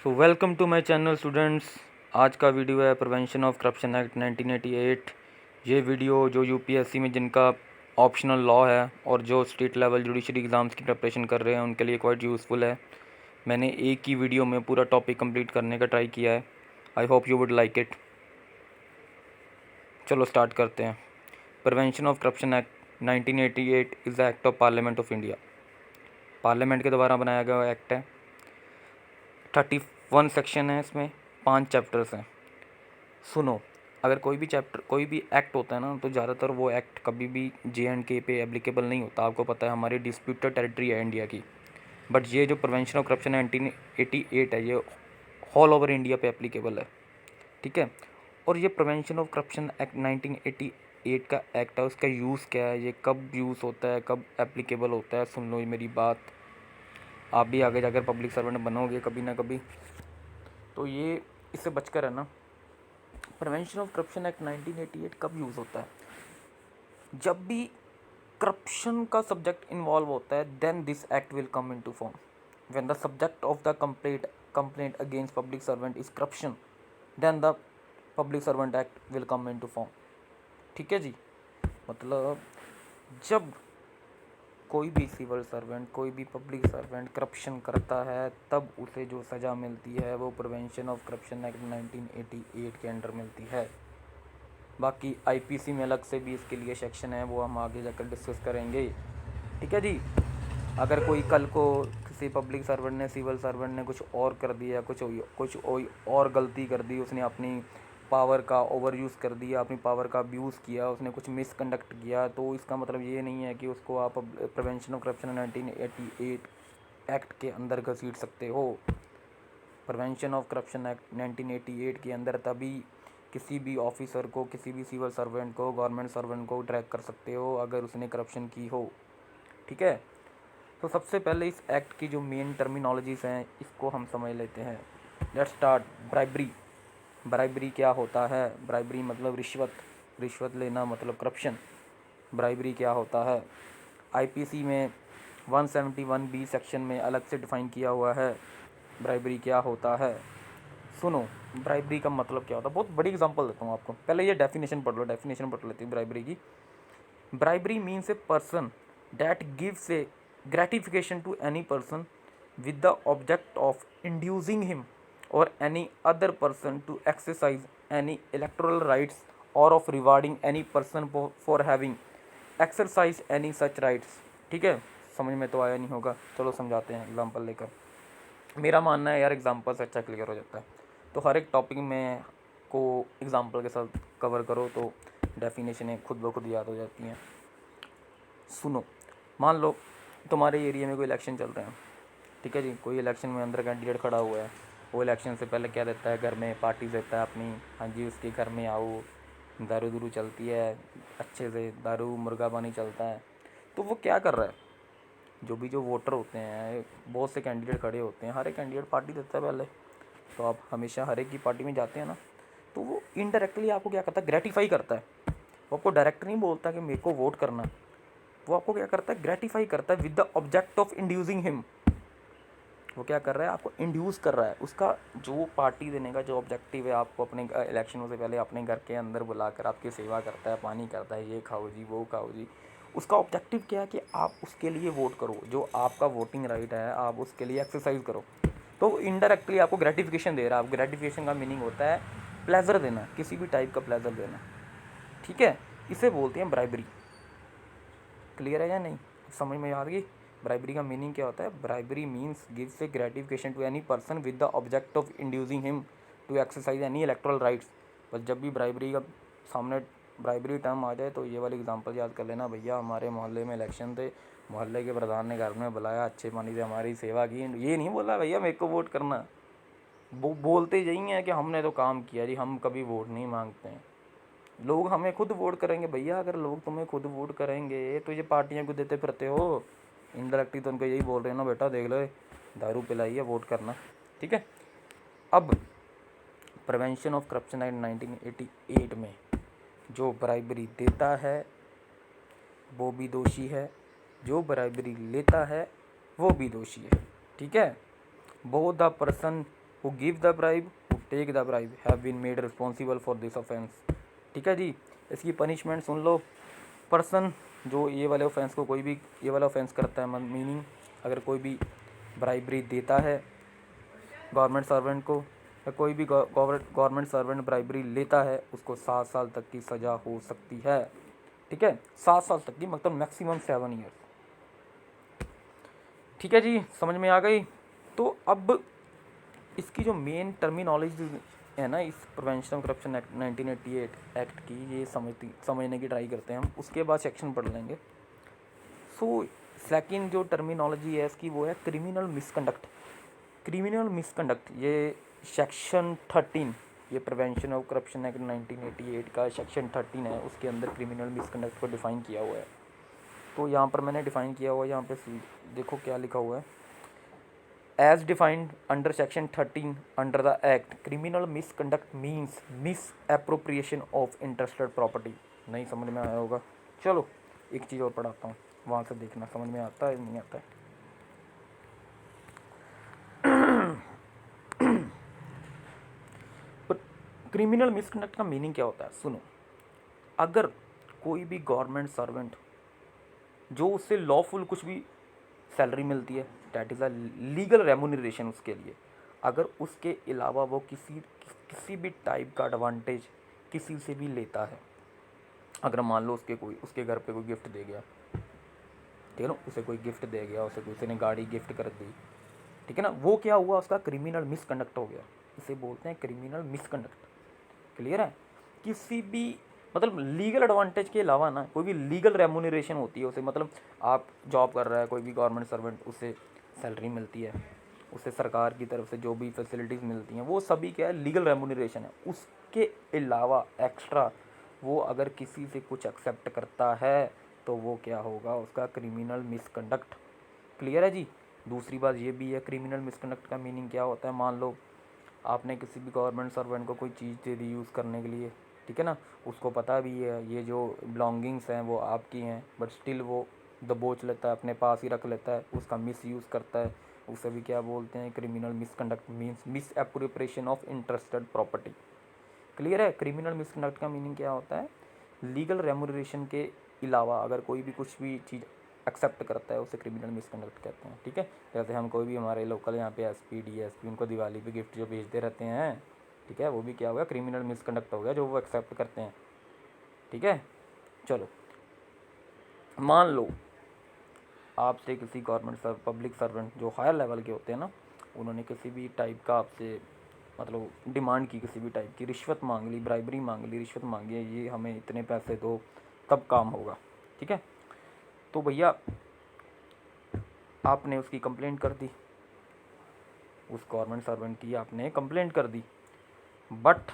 So welcome to my channel students. आज का video है प्रिवेंशन ऑफ करप्शन एक्ट 1988। ये वीडियो जो यूपीएससी में जिनका ऑप्शनल लॉ है और जो स्टेट लेवल जुडिशरी एग्ज़ाम्स की प्रिपरेशन कर रहे हैं उनके लिए क्वाइट यूज़फुल है। मैंने एक ही वीडियो में पूरा टॉपिक कंप्लीट करने का ट्राई किया है। I hope you would like it. चलो स्टार्ट करते हैं। Prevention of corruption act 1988 is the act of parliament of India. Parliament के द्वारा बनाया गया एक्ट है। 31 सेक्शन है, इसमें 5 चैप्टर्स हैं। सुनो, अगर कोई भी एक्ट होता है ना, तो ज़्यादातर वो एक्ट कभी भी JNK पे एप्लीकेबल नहीं होता। आपको पता है हमारी डिस्प्यूटेड टेरिटरी है इंडिया की। बट ये जो प्रिवेंशन ऑफ करप्शन 1988 है, ये ऑल ओवर इंडिया पे एप्लीकेबल है। ठीक है। और ये प्रिवेंशन ऑफ करप्शन एक्ट 1988 का एक्ट है, उसका यूज़ क्या है, ये कब यूज़ होता है, कब एप्लीकेबल होता है, सुन लो ये मेरी बात। आप भी आगे जाकर पब्लिक सर्वेंट बनोगे कभी ना कभी, तो ये इससे बचकर है ना। प्रिवेंशन ऑफ करप्शन एक्ट 1988 कब यूज़ होता है? जब भी करप्शन का सब्जेक्ट इन्वॉल्व होता है, then this act will come into form. When the subject of the complaint against public servant is corruption, then the public servant act will come into form. ठीक है जी। मतलब जब कोई भी सिविल सर्वेंट, कोई भी पब्लिक सर्वेंट करप्शन करता है, तब उसे जो सज़ा मिलती है वो प्रिवेंशन ऑफ करप्शन एक्ट 1988 के अंडर मिलती है। बाकी IPC में अलग से भी इसके लिए सेक्शन है, वो हम आगे जाकर डिस्कस करेंगे। ठीक है जी। अगर कोई कल को किसी पब्लिक सर्वेंट ने, सिविल सर्वेंट ने कुछ और कर दिया, कुछ और गलती कर दी, उसने अपनी पावर का ओवर यूज़ कर दिया, अपनी पावर का अब्यूज़ किया, उसने कुछ मिसकंडक्ट किया, तो इसका मतलब ये नहीं है कि उसको आप प्रिवेंशन ऑफ करप्शन 1988 एक्ट के अंदर घसीट सकते हो। प्रिवेंशन ऑफ करप्शन एक्ट 1988 के अंदर तभी किसी भी ऑफिसर को, किसी भी सिविल सर्वेंट को, गवर्नमेंट सर्वेंट को ट्रैक कर सकते हो अगर उसने करप्शन की हो। ठीक है। तो सबसे पहले इस एक्ट की जो मेन टर्मिनोलॉजीज़ हैं इसको हम समझ लेते हैं। Let's start. ब्राइबरी। ब्राइबरी क्या होता है? ब्राइबरी मतलब रिश्वत, रिश्वत लेना मतलब करप्शन। ब्राइबरी क्या होता है? IPC में 171B सेक्शन में अलग से डिफ़ाइन किया हुआ है ब्राइबरी क्या होता है। सुनो, ब्राइबरी का मतलब क्या होता है। बहुत बड़ी एग्जांपल देता हूँ आपको। पहले ये डेफिनेशन पढ़ लो, डेफिनेशन पढ़ लेती हूँ ब्राइबरी की। Bribery means a person that gives A gratification to any person with the object of inducing him or any other person to exercise any electoral rights or of rewarding any person for having exercise any such rights। ठीक है, समझ में तो आया नहीं होगा, चलो समझाते हैं एग्जांपल लेकर। मेरा मानना है यार एग्जांपल से अच्छा क्लियर हो जाता है, तो हर एक टॉपिक में को एग्जांपल के साथ कवर करो तो डेफिनेशनें खुद ब खुद याद हो जाती हैं। सुनो, मान लो तुम्हारे एरिया में कोई इलेक्शन चल रहे हैं। ठीक है जी। कोई इलेक्शन में अंदर कैंडिडेट खड़ा हुआ है, वो इलेक्शन से पहले क्या देता है, घर में पार्टी देता है अपनी। हाँ जी, उसके घर में आओ, दारू दूरू चलती है अच्छे से, दारू मुर्गा पानी चलता है। तो वो क्या कर रहा है, जो वोटर होते हैं, बहुत से कैंडिडेट खड़े होते हैं, हर एक कैंडिडेट पार्टी देता है पहले। तो आप हमेशा हर एक की पार्टी में जाते हैं ना, तो वो इनडायरेक्टली आपको क्या करता है, ग्रेटिफाई करता है। वो आपको डायरेक्ट नहीं बोलता कि मेरे को वोट करना, वो आपको क्या करता है, ग्रेटिफाई करता है with the object of inducing him. वो क्या कर रहा है, आपको इंड्यूस कर रहा है। उसका जो पार्टी देने का जो ऑब्जेक्टिव है, आपको अपने इलेक्शनों से पहले अपने घर के अंदर बुलाकर आपकी सेवा करता है, पानी करता है, ये खाओ जी, वो खाओ जी। उसका ऑब्जेक्टिव क्या है कि आप उसके लिए वोट करो, जो आपका वोटिंग राइट है आप उसके लिए एक्सरसाइज करो। तो इनडायरेक्टली आपको ग्रेटिफिकेशन दे रहा है। ग्रेटिफिकेशन का मीनिंग होता है प्लेजर देना, किसी भी टाइप का प्लेजर देना। ठीक है, इसे बोलते हैं ब्राइबरी। क्लियर है या नहीं, समझ में आ गई? ब्राइबरी का मीनिंग क्या होता है? Bribery means gives a gratification to any person with the object of inducing him to exercise any electoral rights. बस जब भी ब्राइबरी का सामने ब्राइबरी टर्म आ जाए तो ये वाली एग्जांपल याद कर लेना। भैया हमारे मोहल्ले में इलेक्शन थे, मोहल्ले के प्रधान ने घर में बुलाया, अच्छे पानी से हमारी सेवा की। ये नहीं बोला भैया मेरे को वोट करना, वो बोलते यही हैं कि हमने तो काम किया जी, हम कभी वोट नहीं मांगते हैं। लोग हमें खुद वोट करेंगे भैया। अगर लोग तुम्हें खुद वोट करेंगे तो ये पार्टियां क्यों देते फिरते हो? इनडायरेक्टली तो उनको यही बोल रहे हैं ना, बेटा देख लो दारू पिलाई है, वोट करना। ठीक है। अब प्रिवेंशन ऑफ करप्शन एक्ट 1988 में जो ब्राइबरी देता है वो भी दोषी है, जो ब्राइबरी लेता है वो भी दोषी है। ठीक है। Both the person who give the bribe, who take the bribe have been made responsible for this offence. ठीक है जी, इसकी पनिशमेंट सुन लो। पर्सन जो ये वाले ऑफेंस को, कोई भी ये वाला ऑफेंस करता है, मीनिंग अगर कोई भी ब्राइबरी देता है गवर्नमेंट सर्वेंट को, या कोई भी गवर्नमेंट सर्वेंट ब्राइबरी लेता है, उसको 7 साल तक की सज़ा हो सकती है। ठीक है, 7 साल तक की, मतलब मैक्सिमम 7 ईयर। ठीक है जी, समझ में आ गई। तो अब इसकी जो मेन टर्मिनोलॉजी है ना इस prevention of corruption act 1988 act की, ये समझने की ट्राई करते हैं हम, उसके बाद सेक्शन पढ़ लेंगे। सो सेकंड जो टर्मिनोलॉजी है इसकी वो है क्रिमिनल मिसकंडक्ट। क्रिमिनल मिसकंडक्ट, ये सेक्शन 13, ये प्रिवेंशन ऑफ करप्शन एक्ट 1988 का सेक्शन 13 है, उसके अंदर क्रिमिनल मिसकंडक्ट को डिफ़ाइन किया हुआ है। तो यहाँ पर मैंने डिफ़ाइन किया हुआ है, यहाँ पे देखो क्या लिखा हुआ है। As defined under section 13 under the act, criminal misconduct means misappropriation of interested property. नहीं समझ में आया होगा, चलो एक चीज़ और पढ़ाता हूँ, वहाँ से देखना समझ में आता है नहीं आता है। क्रिमिनल मिसकंडक्ट का मीनिंग क्या होता है, सुनो। अगर कोई भी गवर्नमेंट सर्वेंट जो उससे लॉफुल कुछ भी सैलरी मिलती है, that is a legal remuneration उसके लिए, अगर उसके अलावा वो किसी भी टाइप का एडवांटेज किसी से भी लेता है, अगर मान लो उसके घर पे कोई गिफ्ट दे गया, ठीक है ना, उसे कोई गिफ्ट दे गया, उसे किसी ने गाड़ी गिफ्ट कर दी, ठीक है ना, वो क्या हुआ, उसका क्रिमिनल मिसकंडक्ट हो गया। इसे बोलते हैं क्रिमिनल मिसकंडक्ट। क्लियर है। किसी भी मतलब लीगल एडवांटेज के अलावा ना कोई भी लीगल रेमुनरेशन होती है उसे, मतलब आप जॉब कर रहा है कोई भी गवर्नमेंट सर्वेंट, उसे सैलरी मिलती है, उसे सरकार की तरफ से जो भी फैसिलिटीज़ मिलती हैं वो सभी क्या है, लीगल रेमुनरेशन है। उसके अलावा एक्स्ट्रा वो अगर किसी से कुछ एक्सेप्ट करता है तो वो क्या होगा, उसका क्रिमिनल मिसकंडक्ट। क्लियर है जी। दूसरी बात ये भी है, क्रिमिनल मिसकंडक्ट का मीनिंग क्या होता है, मान लो आपने किसी भी गवर्नमेंट सर्वेंट को कोई चीज़ दे दी यूज़ करने के लिए, ठीक है ना, उसको पता भी है ये जो बिलोंगिंग्स हैं वो आपकी हैं, बट स्टिल वो दबोच लेता है, अपने पास ही रख लेता है, उसका मिस यूज़ करता है, उसे भी क्या बोलते हैं, criminal misconduct means misappropriation of interested property. Clear है। क्रिमिनल मिसकंडक्ट का मीनिंग क्या होता है, लीगल रेमुनरेशन के अलावा अगर कोई भी कुछ भी चीज़ एक्सेप्ट करता है उसे क्रिमिनल मिसकंडक्ट कहते हैं। ठीक है, जैसे हम कोई भी हमारे लोकल यहाँ पे एसपी डीएसपी उनको दिवाली पे गिफ्ट जो भेजते रहते हैं, ठीक है, वो भी क्या हो गया, क्रिमिनल मिसकंडक्ट हो गया जो वो एक्सेप्ट करते हैं। ठीक है, चलो मान लो आपसे किसी गवर्नमेंट पब्लिक सर्वेंट जो हायर लेवल के होते हैं ना, उन्होंने किसी भी टाइप का आपसे मतलब डिमांड की, किसी भी टाइप की रिश्वत मांग ली, ब्राइबरी मांग ली, रिश्वत मांगी है, ये हमें इतने पैसे दो तब काम होगा। ठीक है, तो भैया आपने उसकी कंप्लेंट कर दी, उस गवर्नमेंट सर्वेंट की आपने कंप्लेंट कर दी, बट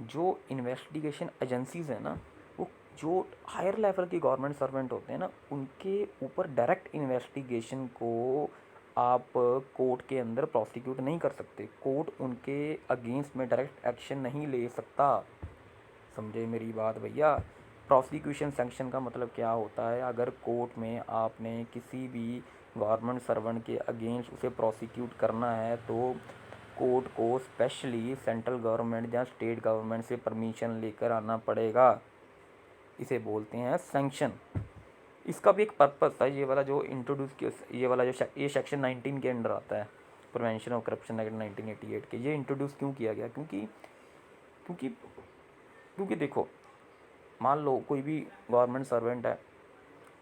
जो इन्वेस्टिगेशन एजेंसीज़ हैं ना, वो जो हायर लेवल के गवर्नमेंट सर्वेंट होते हैं ना, उनके ऊपर डायरेक्ट इन्वेस्टिगेशन को आप कोर्ट के अंदर प्रोसिक्यूट नहीं कर सकते, कोर्ट उनके अगेंस्ट में डायरेक्ट एक्शन नहीं ले सकता। समझे मेरी बात भैया। प्रोसिक्यूशन सैंक्शन का मतलब क्या होता है, अगर कोर्ट में आपने किसी भी गवर्नमेंट सर्वेंट के अगेंस्ट उसे प्रोसिक्यूट करना है तो कोर्ट को स्पेशली सेंट्रल गवर्नमेंट या स्टेट गवर्नमेंट से परमिशन लेकर आना पड़ेगा। इसे बोलते हैं सैंक्शन। इसका भी एक पर्पस है, ये वाला जो इंट्रोड्यूस किया, ये वाला जो ये सेक्शन 19 के अंडर आता है, प्रिवेंशन ऑफ करप्शन एक्ट 1988 के, ये इंट्रोड्यूस क्यों किया गया, क्योंकि क्योंकि क्योंकि देखो, मान लो कोई भी गवर्नमेंट सर्वेंट है,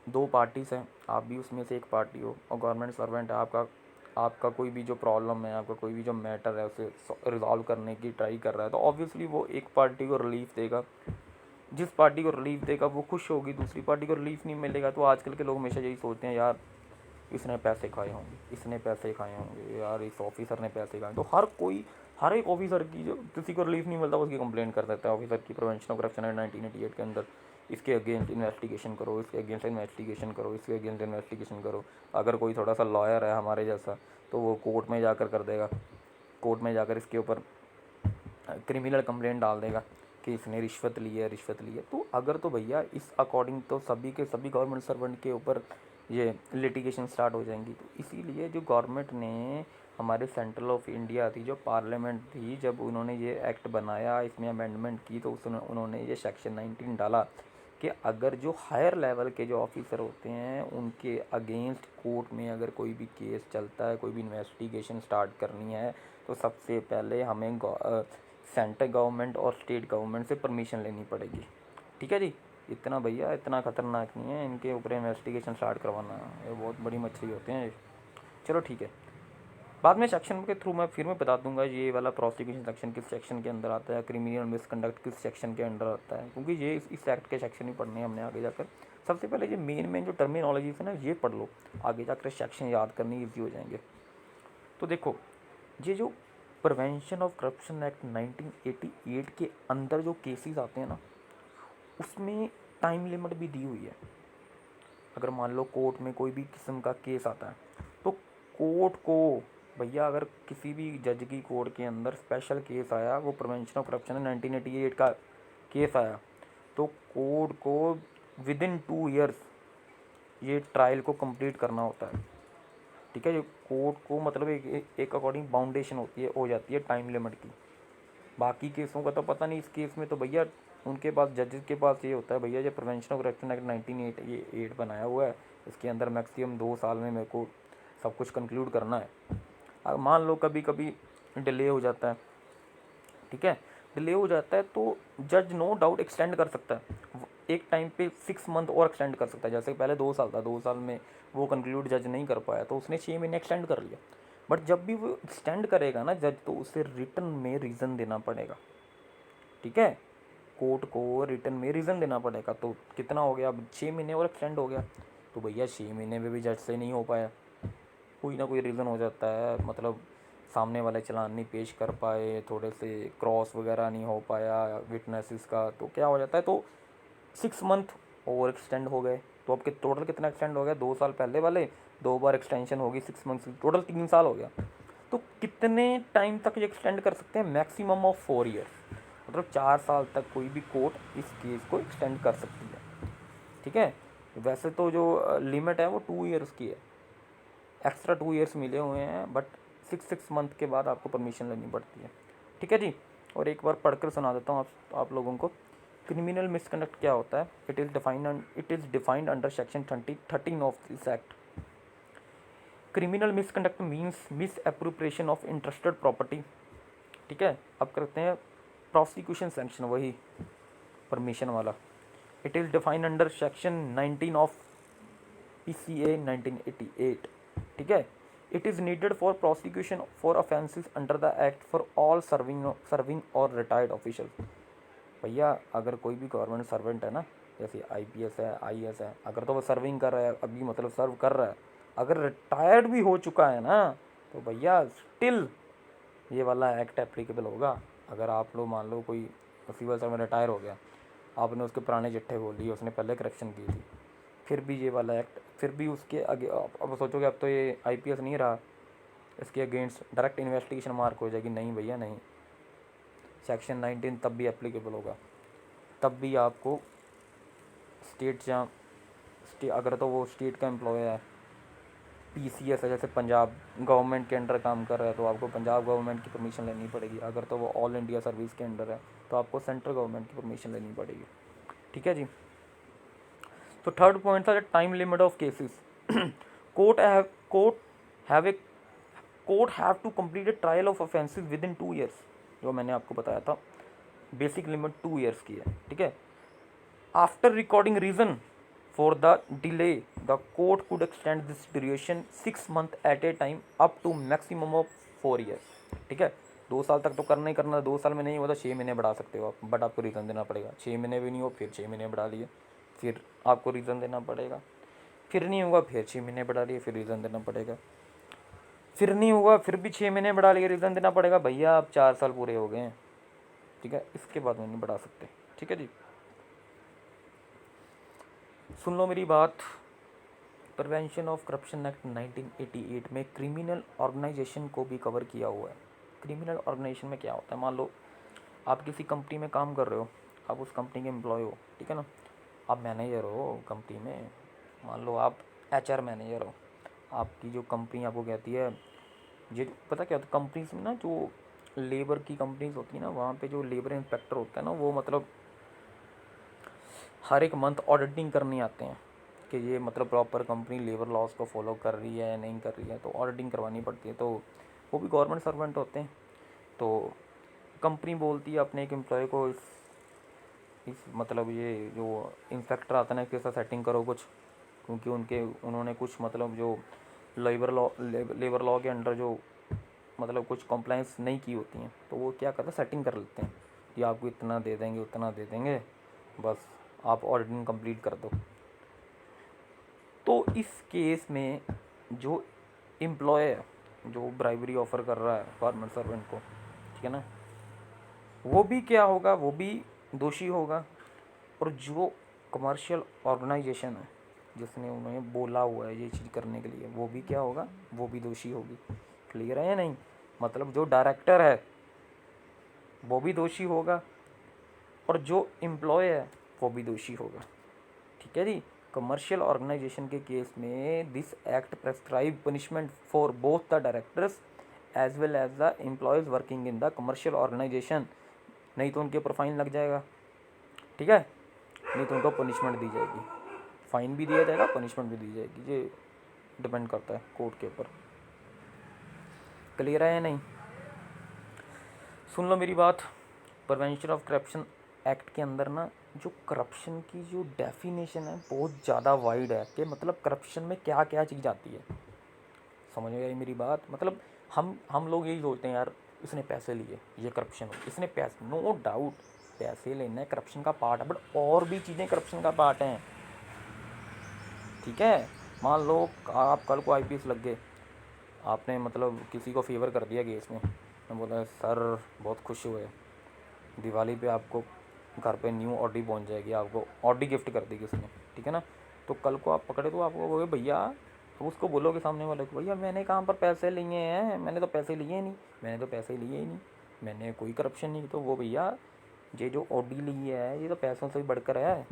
दो पार्टीज़ हैं, आप भी उसमें से एक पार्टी हो, और गवर्नमेंट सर्वेंट है, आपका कोई भी जो प्रॉब्लम है, आपका कोई भी जो मैटर है उसे रिजॉल्व करने की ट्राई कर रहा है, तो ऑब्वियसली वो एक पार्टी को रिलीफ देगा। जिस पार्टी को रिलीफ देगा वो खुश होगी, दूसरी पार्टी को रिलीफ नहीं मिलेगा तो आजकल के लोग हमेशा यही सोचते हैं, यार इसने पैसे खाए होंगे, इसने पैसे खाए होंगे, यार इस ऑफिसर ने पैसे खाए। तो हर एक ऑफिसर की, जो किसी को रिलीफ नहीं मिलता उसकी कंप्लेंट कर देता है ऑफिसर की, प्रिवेंशन ऑफ करप्शन एक्ट 1988 के अंदर, इसके अगेंस्ट इन्वेस्टिगेशन करो, इसके अगेंस्ट इन्वेस्टिगेशन करो, इसके अगेंस्ट इन्वेस्टिगेशन करो। अगर कोई थोड़ा सा लॉयर है हमारे जैसा तो वो कोर्ट में जाकर कर देगा, कोर्ट में जाकर इसके ऊपर क्रिमिनल कंप्लेंट डाल देगा कि इसने रिश्वत ली है, रिश्वत ली है। तो अगर तो भैया इस अकॉर्डिंग तो सभी के सभी गवर्नमेंट सर्वेंट के ऊपर ये लिटिगेशन स्टार्ट हो जाएंगी। तो इसीलिए जो गवर्नमेंट ने हमारे सेंट्रल ऑफ इंडिया थी जो पार्लियामेंट थी, जब उन्होंने ये एक्ट बनाया, इसमें अमेंडमेंट की, तो उसने उन्होंने ये सेक्शन 19 डाला कि अगर जो हायर लेवल के जो ऑफिसर होते हैं उनके अगेंस्ट कोर्ट में अगर कोई भी केस चलता है, कोई भी इन्वेस्टिगेशन स्टार्ट करनी है, तो सबसे पहले हमें सेंट्रल गवर्नमेंट और स्टेट गवर्नमेंट से परमिशन लेनी पड़ेगी। ठीक है जी। इतना भैया इतना ख़तरनाक नहीं है, इनके ऊपर इन्वेस्टिगेशन स्टार्ट करवाना, ये बहुत बड़ी मछली होते हैं ये। चलो ठीक है, बाद में सेक्शन के थ्रू मैं बता दूंगा ये वाला प्रोसिक्यूशन सेक्शन किस सेक्शन के अंदर आता है, क्रिमिनल मिसकंडक्ट किस सेक्शन के अंदर आता है, क्योंकि ये इस एक्ट के सेक्शन ही पढ़ने हैं हमने आगे जाकर। सबसे पहले ये मेन जो टर्मिनोलॉजीज है ना ये पढ़ लो, आगे जाकर सेक्शन याद करने ईजी हो जाएंगे। तो देखो, ये जो प्रिवेंशन ऑफ करप्शन एक्ट 1988 के अंदर जो केसेस आते हैं ना, उसमें टाइम लिमिट भी दी हुई है। अगर मान लो कोर्ट में कोई भी किस्म का केस आता है, तो कोर्ट को भैया, अगर किसी भी जज की कोर्ट के अंदर स्पेशल केस आया, वो प्रिवेंशन ऑफ करप्शन 1988 का केस आया, तो कोर्ट को विद इन 2 ईयर्स ये ट्रायल को कंप्लीट करना होता है। ठीक है, ये कोर्ट को मतलब एक अकॉर्डिंग बाउंडेशन होती है, हो जाती है टाइम लिमिट की। बाकी केसों का तो पता नहीं, इस केस में तो भैया उनके पास, जजेस के पास ये होता है भैया, ये प्रिवेंशन ऑफ करप्शन एक्ट 1988 बनाया हुआ है, इसके अंदर मैक्सिमम 2 साल में मेरे को सब कुछ कंक्लूड करना है। अब मान लो कभी कभी डिले हो जाता है, ठीक है, डिले हो जाता है तो जज नो डाउट एक्सटेंड कर सकता है, एक टाइम पे 6 मंथ और एक्सटेंड कर सकता है। जैसे पहले 2 साल था, 2 साल में वो कंक्लूड जज नहीं कर पाया तो उसने 6 महीने एक्सटेंड कर लिया। बट जब भी वो एक्सटेंड करेगा ना जज, तो उसे रिटर्न में रीज़न देना पड़ेगा। ठीक है, कोर्ट को रिटर्न में रीज़न देना पड़ेगा। तो कितना हो गया, अब 6 महीने और एक्सटेंड हो गया, तो भैया 6 महीने में भी जज से नहीं हो पाया, कोई ना कोई रीज़न हो जाता है, मतलब सामने वाले चालान नहीं पेश कर पाए, थोड़े से क्रॉस वगैरह नहीं हो पाया विटनेसेस का, तो क्या हो जाता है, तो 6 मंथ और एक्सटेंड हो गए। तो आपके टोटल कितना एक्सटेंड हो गया, 2 साल पहले वाले 2 बार एक्सटेंशन होगी 6 मंथ, टोटल 3 साल हो गया। तो कितने टाइम तक ये एक्सटेंड कर सकते हैं, मैक्सिमम ऑफ 4 ईयर्स, मतलब 4 साल तक कोई भी कोर्ट इस केस को एक्सटेंड कर सकती है। ठीक है, वैसे तो जो लिमिट है वो 2 ईयर्स की है, एक्स्ट्रा 2 ईयर्स मिले हुए हैं, बट 6 मंथ के बाद आपको परमिशन लेनी पड़ती है। ठीक है जी, और एक बार पढ़कर सुना देता हूँ आप लोगों को। क्रिमिनल मिसकंडक्ट क्या होता है, it is defined under section 13 of this act. Criminal misconduct means miss appropriation of interested property. ठीक है, अब करते हैं प्रोसिक्यूशन सेक्शन, वही परमिशन वाला। It is defined under section 19 of PCA 1988। ठीक है, it is needed for prosecution for offences under the act for all serving और रिटायर्ड ऑफिशियल। भैया अगर कोई भी गवर्नमेंट सर्वेंट है ना, जैसे IPS है, IAS है, अगर तो वो सर्विंग कर रहा है अभी, मतलब सर्व कर रहा है, अगर रिटायर्ड भी हो चुका है ना, तो भैया स्टिल ये वाला एक्ट एप्लीकेबल होगा। अगर आप लोग मान लो कोई सिविल सर्वेंट रिटायर हो गया, आपने उसके पुराने चिट्ठे खोल लिए, उसने पहले करेक्शन की थी, फिर भी ये वाला एक्ट, फिर भी उसके आगे अब सोचोगे अब तो ये IPS नहीं रहा, इसके अगेंस्ट डायरेक्ट इन्वेस्टिगेशन मार्क हो जाएगी, नहीं भैया नहीं, सेक्शन 19 तब भी एप्लीकेबल होगा, तब भी आपको अगर तो वो स्टेट का एम्प्लॉय है, PCS है, जैसे पंजाब गवर्नमेंट के अंडर काम कर रहा है, तो आपको पंजाब गवर्नमेंट की परमिशन लेनी पड़ेगी। अगर तो वो ऑल इंडिया सर्विस के अंडर है, तो आपको सेंट्रल गवर्नमेंट की परमिशन लेनी पड़ेगी। ठीक है जी, तो थर्ड पॉइंट था time limit of cases. Court have a court have to complete a trial of offences within 2 years, जो मैंने आपको बताया था, बेसिक लिमिट 2 ईयर्स की है। ठीक है, after recording reason for the delay the court could extend this duration 6 month at a time up to maximum of 4 years. ठीक है, 2 साल तक तो करना ही करना, 2 साल में नहीं हुआ तो 6 महीने बढ़ा सकते हो आप, बट आपको रीज़न देना पड़ेगा। 6 महीने भी नहीं हो, फिर 6 महीने बढ़ा लिए, फिर आपको रीज़न देना पड़ेगा, फिर नहीं होगा, फिर 6 महीने बढ़ा लिए, फिर रीज़न देना पड़ेगा, फिर नहीं हुआ, फिर भी 6 महीने बढ़ा लिए, रीज़न देना पड़ेगा। भैया आप 4 साल पूरे हो गए हैं। ठीक है, इसके बाद में नहीं बढ़ा सकते। ठीक है जी, सुन लो मेरी बात। प्रिवेंशन ऑफ करप्शन एक्ट 1988 में क्रिमिनल ऑर्गेनाइजेशन को भी कवर किया हुआ है। क्रिमिनल ऑर्गेनाइजेशन में क्या होता है, मान लो आप किसी कंपनी में काम कर रहे हो, आप उस कंपनी के एम्प्लॉय हो, ठीक है ना, आप मैनेजर हो कंपनी में, मान लो आप HR मैनेजर हो, आपकी जो कंपनी आपको कहती है ये पता क्या होता है कंपनीज में ना, जो लेबर की कंपनीज होती है ना, वहाँ पे जो लेबर इंस्पेक्टर होता है ना, वो मतलब हर एक मंथ ऑडिटिंग करने आते हैं कि ये मतलब प्रॉपर कंपनी लेबर लॉज को फॉलो कर रही है या नहीं कर रही है, तो ऑडिटिंग करवानी पड़ती है। तो वो भी गवर्नमेंट सर्वेंट होते हैं। तो कंपनी बोलती है अपने एक एम्प्लॉय को, इस मतलब ये जो इंस्पेक्टर आता है ना, इसके साथ सेटिंग करो कुछ, क्योंकि उन्होंने कुछ मतलब जो लेबर लॉ के अंडर जो मतलब कुछ कंप्लाइंस नहीं की होती हैं, तो वो क्या करते हैं, सेटिंग कर लेते हैं कि आपको इतना दे देंगे, उतना दे देंगे, बस आप ऑडिटिंग कंप्लीट कर दो। तो इस केस में जो एम्प्लॉय है, जो ब्राइबरी ऑफर कर रहा है गवर्नमेंट सर्वेंट को, ठीक है ना, वो भी क्या होगा, वो भी दोषी होगा। और जो कमर्शियल ऑर्गेनाइजेशन है जिसने उन्हें बोला हुआ है ये चीज़ करने के लिए, वो भी क्या होगा, वो भी दोषी होगी। क्लियर है या नहीं? मतलब जो डायरेक्टर है वो भी दोषी होगा, और जो एम्प्लॉय है वो भी दोषी होगा। ठीक है जी। कमर्शियल ऑर्गेनाइजेशन के केस में this act prescribe punishment for both the directors as well as the employees working in the commercial organisation. नहीं तो उनके ऊपर फाइन लग जाएगा, ठीक है, नहीं तो उनको पनिशमेंट दी जाएगी, फाइन भी दिया जाएगा, पनिशमेंट भी दी जाएगी। ये डिपेंड करता है कोर्ट के ऊपर। क्लियर है या नहीं? सुन लो मेरी बात। प्रिवेंशन ऑफ करप्शन एक्ट के अंदर ना, जो करप्शन की जो डेफिनेशन है बहुत ज़्यादा वाइड है, कि मतलब करप्शन में क्या क्या चीज़ आती है। समझ में आई मेरी बात? मतलब हम लोग यही सोचते हैं यार, इसने पैसे लिए ये करप्शन हो, इसने पैसे, नो डाउट पैसे लेना है करप्शन का पार्ट है, बट और भी चीज़ें करप्शन का पार्ट हैं। ठीक है, मान लो आप कल को आईपीएस लग गए, आपने मतलब किसी को फेवर कर दिया केस में, मैं बोला सर बहुत खुश हुए, दिवाली पे आपको घर पे न्यू ऑडी पहुंच जाएगी, आपको ऑडी गिफ्ट कर दी किसी ने, ठीक है ना। तो कल को आप पकड़े तो आपको बोले भैया, तो उसको बोलोगे सामने वाले को, भैया मैंने कहाँ पर पैसे लिए हैं, मैंने तो पैसे लिए ही नहीं, मैंने तो पैसे लिए ही नहीं, मैंने कोई करप्शन नहीं। तो वो भैया ये जो ऑडी ली है ये तो पैसों से भी बढ़कर है,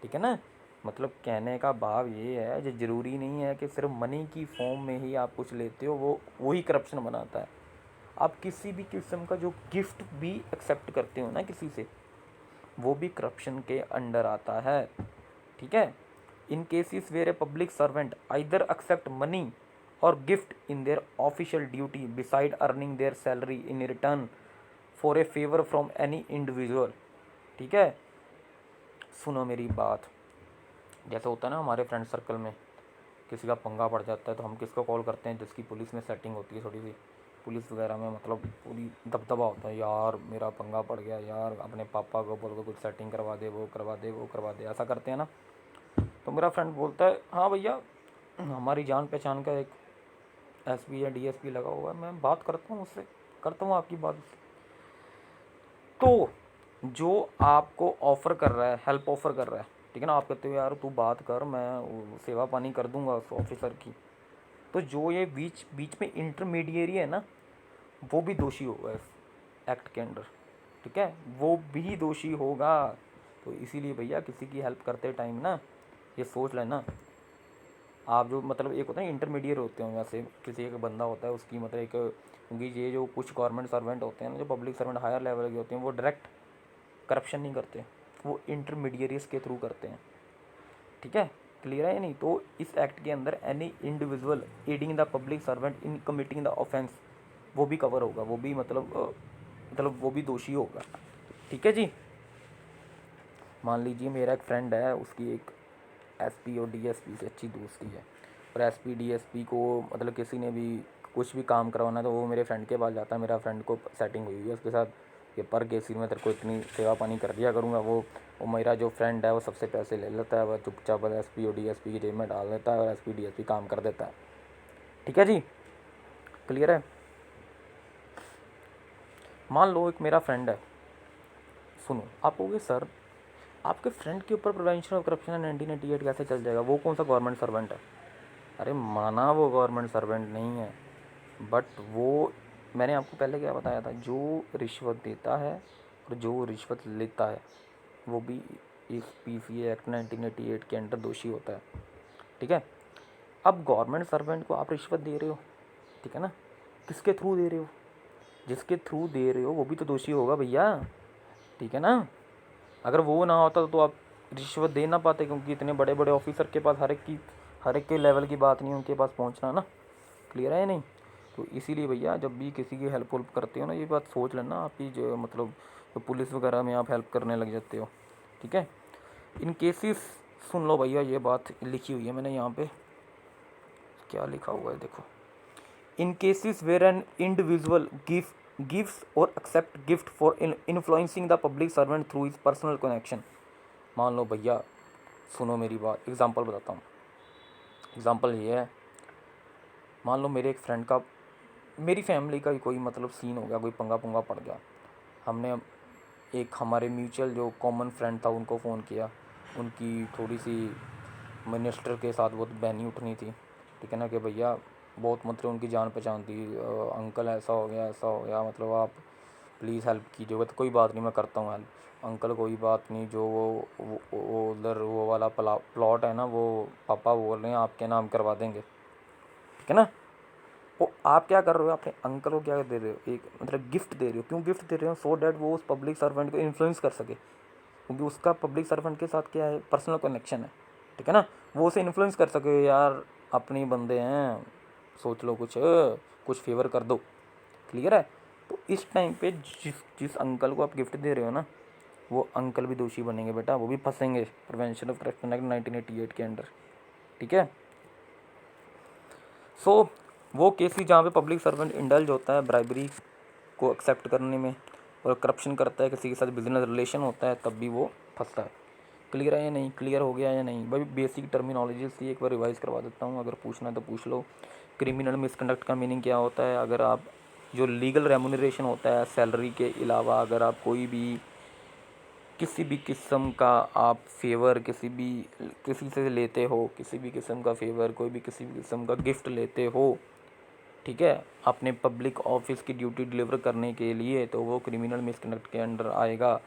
ठीक है ना। मतलब कहने का भाव ये है, जो ज़रूरी नहीं है कि सिर्फ मनी की फॉर्म में ही आप कुछ लेते हो वो वही करप्शन बनाता है। आप किसी भी किस्म का जो गिफ्ट भी एक्सेप्ट करते हो ना किसी से, वो भी करप्शन के अंडर आता है। ठीक है। In cases where a public servant either accept money और gift in their official duty beside earning their salary in return for a favour from any individual. ठीक है, सुनो मेरी बात। जैसे होता है ना हमारे फ्रेंड सर्कल में, किसी का पंगा पड़ जाता है तो हम किसको कॉल करते हैं, जिसकी पुलिस में सेटिंग होती है, थोड़ी सी पुलिस वगैरह में मतलब पूरी दबदबा होता है, यार मेरा पंगा पड़ गया, यार अपने पापा को बोल के कुछ सेटिंग करवा दे, वो करवा दे, वो करवा दे, ऐसा करते हैं ना। तो मेरा फ्रेंड बोलता है हाँ भैया, हमारी जान पहचान का एक एसपी या डीएसपी लगा हुआ है, मैं बात करता हूँ उससे, करता हूँ आपकी बात। तो जो आपको ऑफ़र कर रहा है, हेल्प ऑफ़र कर रहा है, ठीक है ना, आप कहते हो यार तू बात कर, मैं सेवा पानी कर दूंगा उस ऑफिसर की, तो जो ये बीच बीच में इंटरमीडिएरी है ना, वो भी दोषी होगा इस एक्ट के अंडर। ठीक है, वो भी दोषी होगा। तो इसीलिए भैया किसी की हेल्प करते टाइम ना ये सोच लेना, आप जो मतलब एक होता है इंटरमीडिएट होते हैं, वैसे किसी एक बंदा होता है उसकी मतलब एक, क्योंकि ये जो कुछ गवर्नमेंट सर्वेंट होते हैं ना, जो पब्लिक सर्वेंट हायर लेवल के होते हैं, वो डायरेक्ट करप्शन नहीं करते, वो इंटरमीडिएरीज के थ्रू करते हैं। ठीक है, क्लियर है या नहीं? तो इस एक्ट के अंदर any individual adding the public servant in committing the offence, वो भी कवर होगा, वो भी मतलब वो भी दोषी होगा। ठीक है जी। मान लीजिए मेरा एक फ्रेंड है, उसकी एक एसपी और डीएसपी से अच्छी दोस्ती है, और एसपी डीएसपी को मतलब किसी ने भी कुछ भी काम करवाना है तो वो मेरे फ्रेंड के पास जाता है, मेरा फ्रेंड को सेटिंग हुई है उसके साथ, ये पर केसी में तेरे को इतनी सेवा पानी कर दिया करूँगा, वो मेरा जो फ्रेंड है वो सबसे पैसे ले लेता है, वह चुपचाप एसपी और डीएसपी की जेब में डाल देता है और एसपी डीएसपी काम कर देता है। ठीक है जी, क्लियर है। मान लो एक मेरा फ्रेंड है, सुनो, आप कहोगे सर आपके फ्रेंड के ऊपर प्रिवेंशन ऑफ करप्शन 1988 कैसे चल जाएगा, वो कौन सा गवर्नमेंट सर्वेंट है? अरे माना वो गवर्नमेंट सर्वेंट नहीं है, बट वो मैंने आपको पहले क्या बताया था, जो रिश्वत देता है और जो रिश्वत लेता है वो भी इस पीसीए एक्ट 1988 के अंडर दोषी होता है। ठीक है, अब गवर्नमेंट सर्वेंट को आप रिश्वत दे रहे हो, ठीक है ना, किसके थ्रू दे रहे हो? जिसके थ्रू दे रहे हो वो भी तो दोषी होगा भैया, ठीक है ना। अगर वो ना होता तो आप रिश्वत दे ना पाते, क्योंकि इतने बड़े बड़े ऑफिसर के पास हर एक के लेवल की बात नहीं उनके पास पहुंचना ना। क्लियर है या नहीं? तो इसीलिए भैया जब भी किसी की हेल्प वेल्प करते हो ना, ये बात सोच लेना आपकी जो मतलब जो पुलिस वगैरह में आप हेल्प करने लग जाते हो, ठीक है। इन केसेस, सुन लो भैया, ये बात लिखी हुई है मैंने यहाँ पे, क्या लिखा हुआ है देखो। In cases where an individual gives और accept gift for influencing the public servant through his personal connection. मान लो भैया, सुनो मेरी बात, एग्जांपल बताता हूँ। एग्जांपल ये है, मान लो मेरे एक फ्रेंड का, मेरी फैमिली का ही कोई मतलब सीन हो गया, कोई पंगा पुंगा पड़ गया। हमने एक हमारे म्यूचुअल जो कॉमन फ्रेंड था उनको फ़ोन किया, उनकी थोड़ी सी मिनिस्टर के साथ बहुत बहनी उठनी थी, ठीक है ना, कि भैया बहुत मतलब उनकी जान पहचान थी, अंकल ऐसा हो गया मतलब आप प्लीज़ हेल्प कीजिएगा। तो कोई बात नहीं, मैं करता हूँ हेल्प अंकल, कोई बात नहीं। जो वो उधर वो वाला प्लॉट है ना, वो पापा बोल रहे हैं आपके नाम करवा देंगे, ठीक है ना। वो आप क्या कर रहे हो, अपने अंकल को क्या दे रहे हो, एक मतलब गिफ्ट दे रहे हो। क्यों गिफ्ट दे रहे हो? सो डैट वो उस पब्लिक सर्वेंट को इन्फ्लुएंस कर सके, क्योंकि उसका पब्लिक सर्वेंट के साथ क्या है, पर्सनल कनेक्शन है, ठीक है ना। वो उसे इन्फ्लुएंस कर सके, यार अपने बंदे हैं, सोच लो कुछ कुछ फेवर कर दो। क्लियर है? तो इस टाइम पे जिस जिस अंकल को आप गिफ्ट दे रहे हो ना, वो अंकल भी दोषी बनेंगे बेटा, वो भी फंसेंगे प्रिवेंशन ऑफ करप्शन एक्ट 1988 के अंडर, ठीक है। सो वो केसेस जहाँ पे पब्लिक सर्वेंट इंडल्ज होता है ब्राइबरी को एक्सेप्ट करने में और करप्शन करता है, किसी के साथ बिजनेस रिलेशन होता है, तब भी वो फंसता है। क्लियर है या नहीं? क्लियर हो गया या नहीं भाई? बेसिक टर्मिनोलॉजी थी, एक बार रिवाइज करवा देता हूँ, अगर पूछना है तो पूछ लो। क्रिमिनल मिसकंडक्ट का मीनिंग क्या होता है? अगर आप जो लीगल रेमुनरेशन होता है सैलरी के अलावा, अगर आप कोई भी किसी भी किस्म का आप फेवर किसी से लेते हो, किसी भी किस्म का फेवर, कोई भी किसी भी किस्म का गिफ्ट लेते हो, ठीक है, अपने पब्लिक ऑफिस की ड्यूटी डिलीवर करने के लिए, तो वो क्रिमिनल मिसकंडक्ट के अंडर आएगा।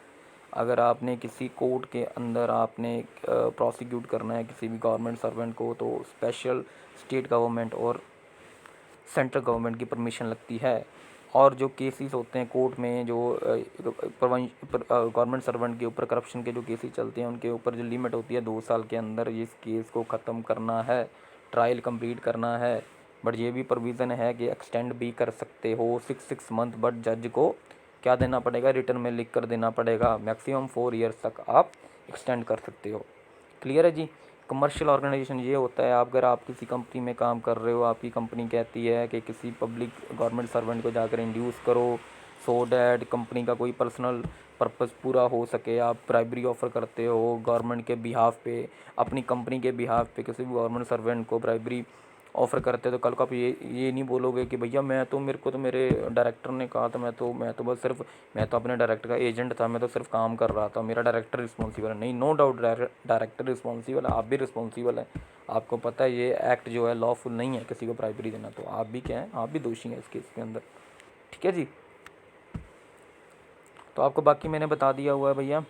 अगर आपने किसी कोर्ट के अंदर आपने प्रोसिक्यूट करना है किसी भी गवर्नमेंट सर्वेंट को, तो स्पेशल स्टेट गवर्नमेंट और सेंट्रल गवर्नमेंट की परमिशन लगती है। और जो केसेस होते हैं कोर्ट में, जो गवर्नमेंट सर्वेंट के ऊपर करप्शन के जो केसेस चलते हैं, उनके ऊपर जो लिमिट होती है 2 साल के अंदर इस केस को ख़त्म करना है, ट्रायल कंप्लीट करना है। बट ये भी प्रोविज़न है कि एक्सटेंड भी कर सकते हो 6 मंथ, बट जज को क्या देना पड़ेगा, रिटर्न में लिख कर देना पड़ेगा। मैक्सिमम 4 ईयर्स तक आप एक्सटेंड कर सकते हो। क्लियर है जी? कमर्शियल ऑर्गेनाइजेशन ये होता है, अगर आप किसी कंपनी में काम कर रहे हो, आपकी कंपनी कहती है कि किसी पब्लिक गवर्नमेंट सर्वेंट को जाकर इंड्यूस करो, सो डैट कंपनी का कोई पर्सनल पर्पस पूरा हो सके, आप ब्राइबरी ऑफ़र करते हो गवर्नमेंट के बिहाफ पे, अपनी कंपनी के बिहाफ पे किसी भी गवर्नमेंट सर्वेंट को ब्राइबरी ऑफ़र करते हैं, तो कल को आप ये नहीं बोलोगे कि भैया मेरे को तो मेरे डायरेक्टर ने कहा था, मैं तो बस सिर्फ मैं तो अपने डायरेक्टर का एजेंट था, मैं तो सिर्फ काम कर रहा था, मेरा डायरेक्टर रिस्पॉन्सिबल है। नहीं, नो डाउट डायरेक्टर रिस्पॉन्सिबल है, आप भी रिस्पॉन्सिबल है। आपको पता है ये एक्ट जो है लॉफुल नहीं है किसी को प्राइबरी देना, तो आप भी क्या हैं, आप भी दोषी हैं इस केस के अंदर, ठीक है जी। तो आपको बाकी मैंने बता दिया हुआ है भैया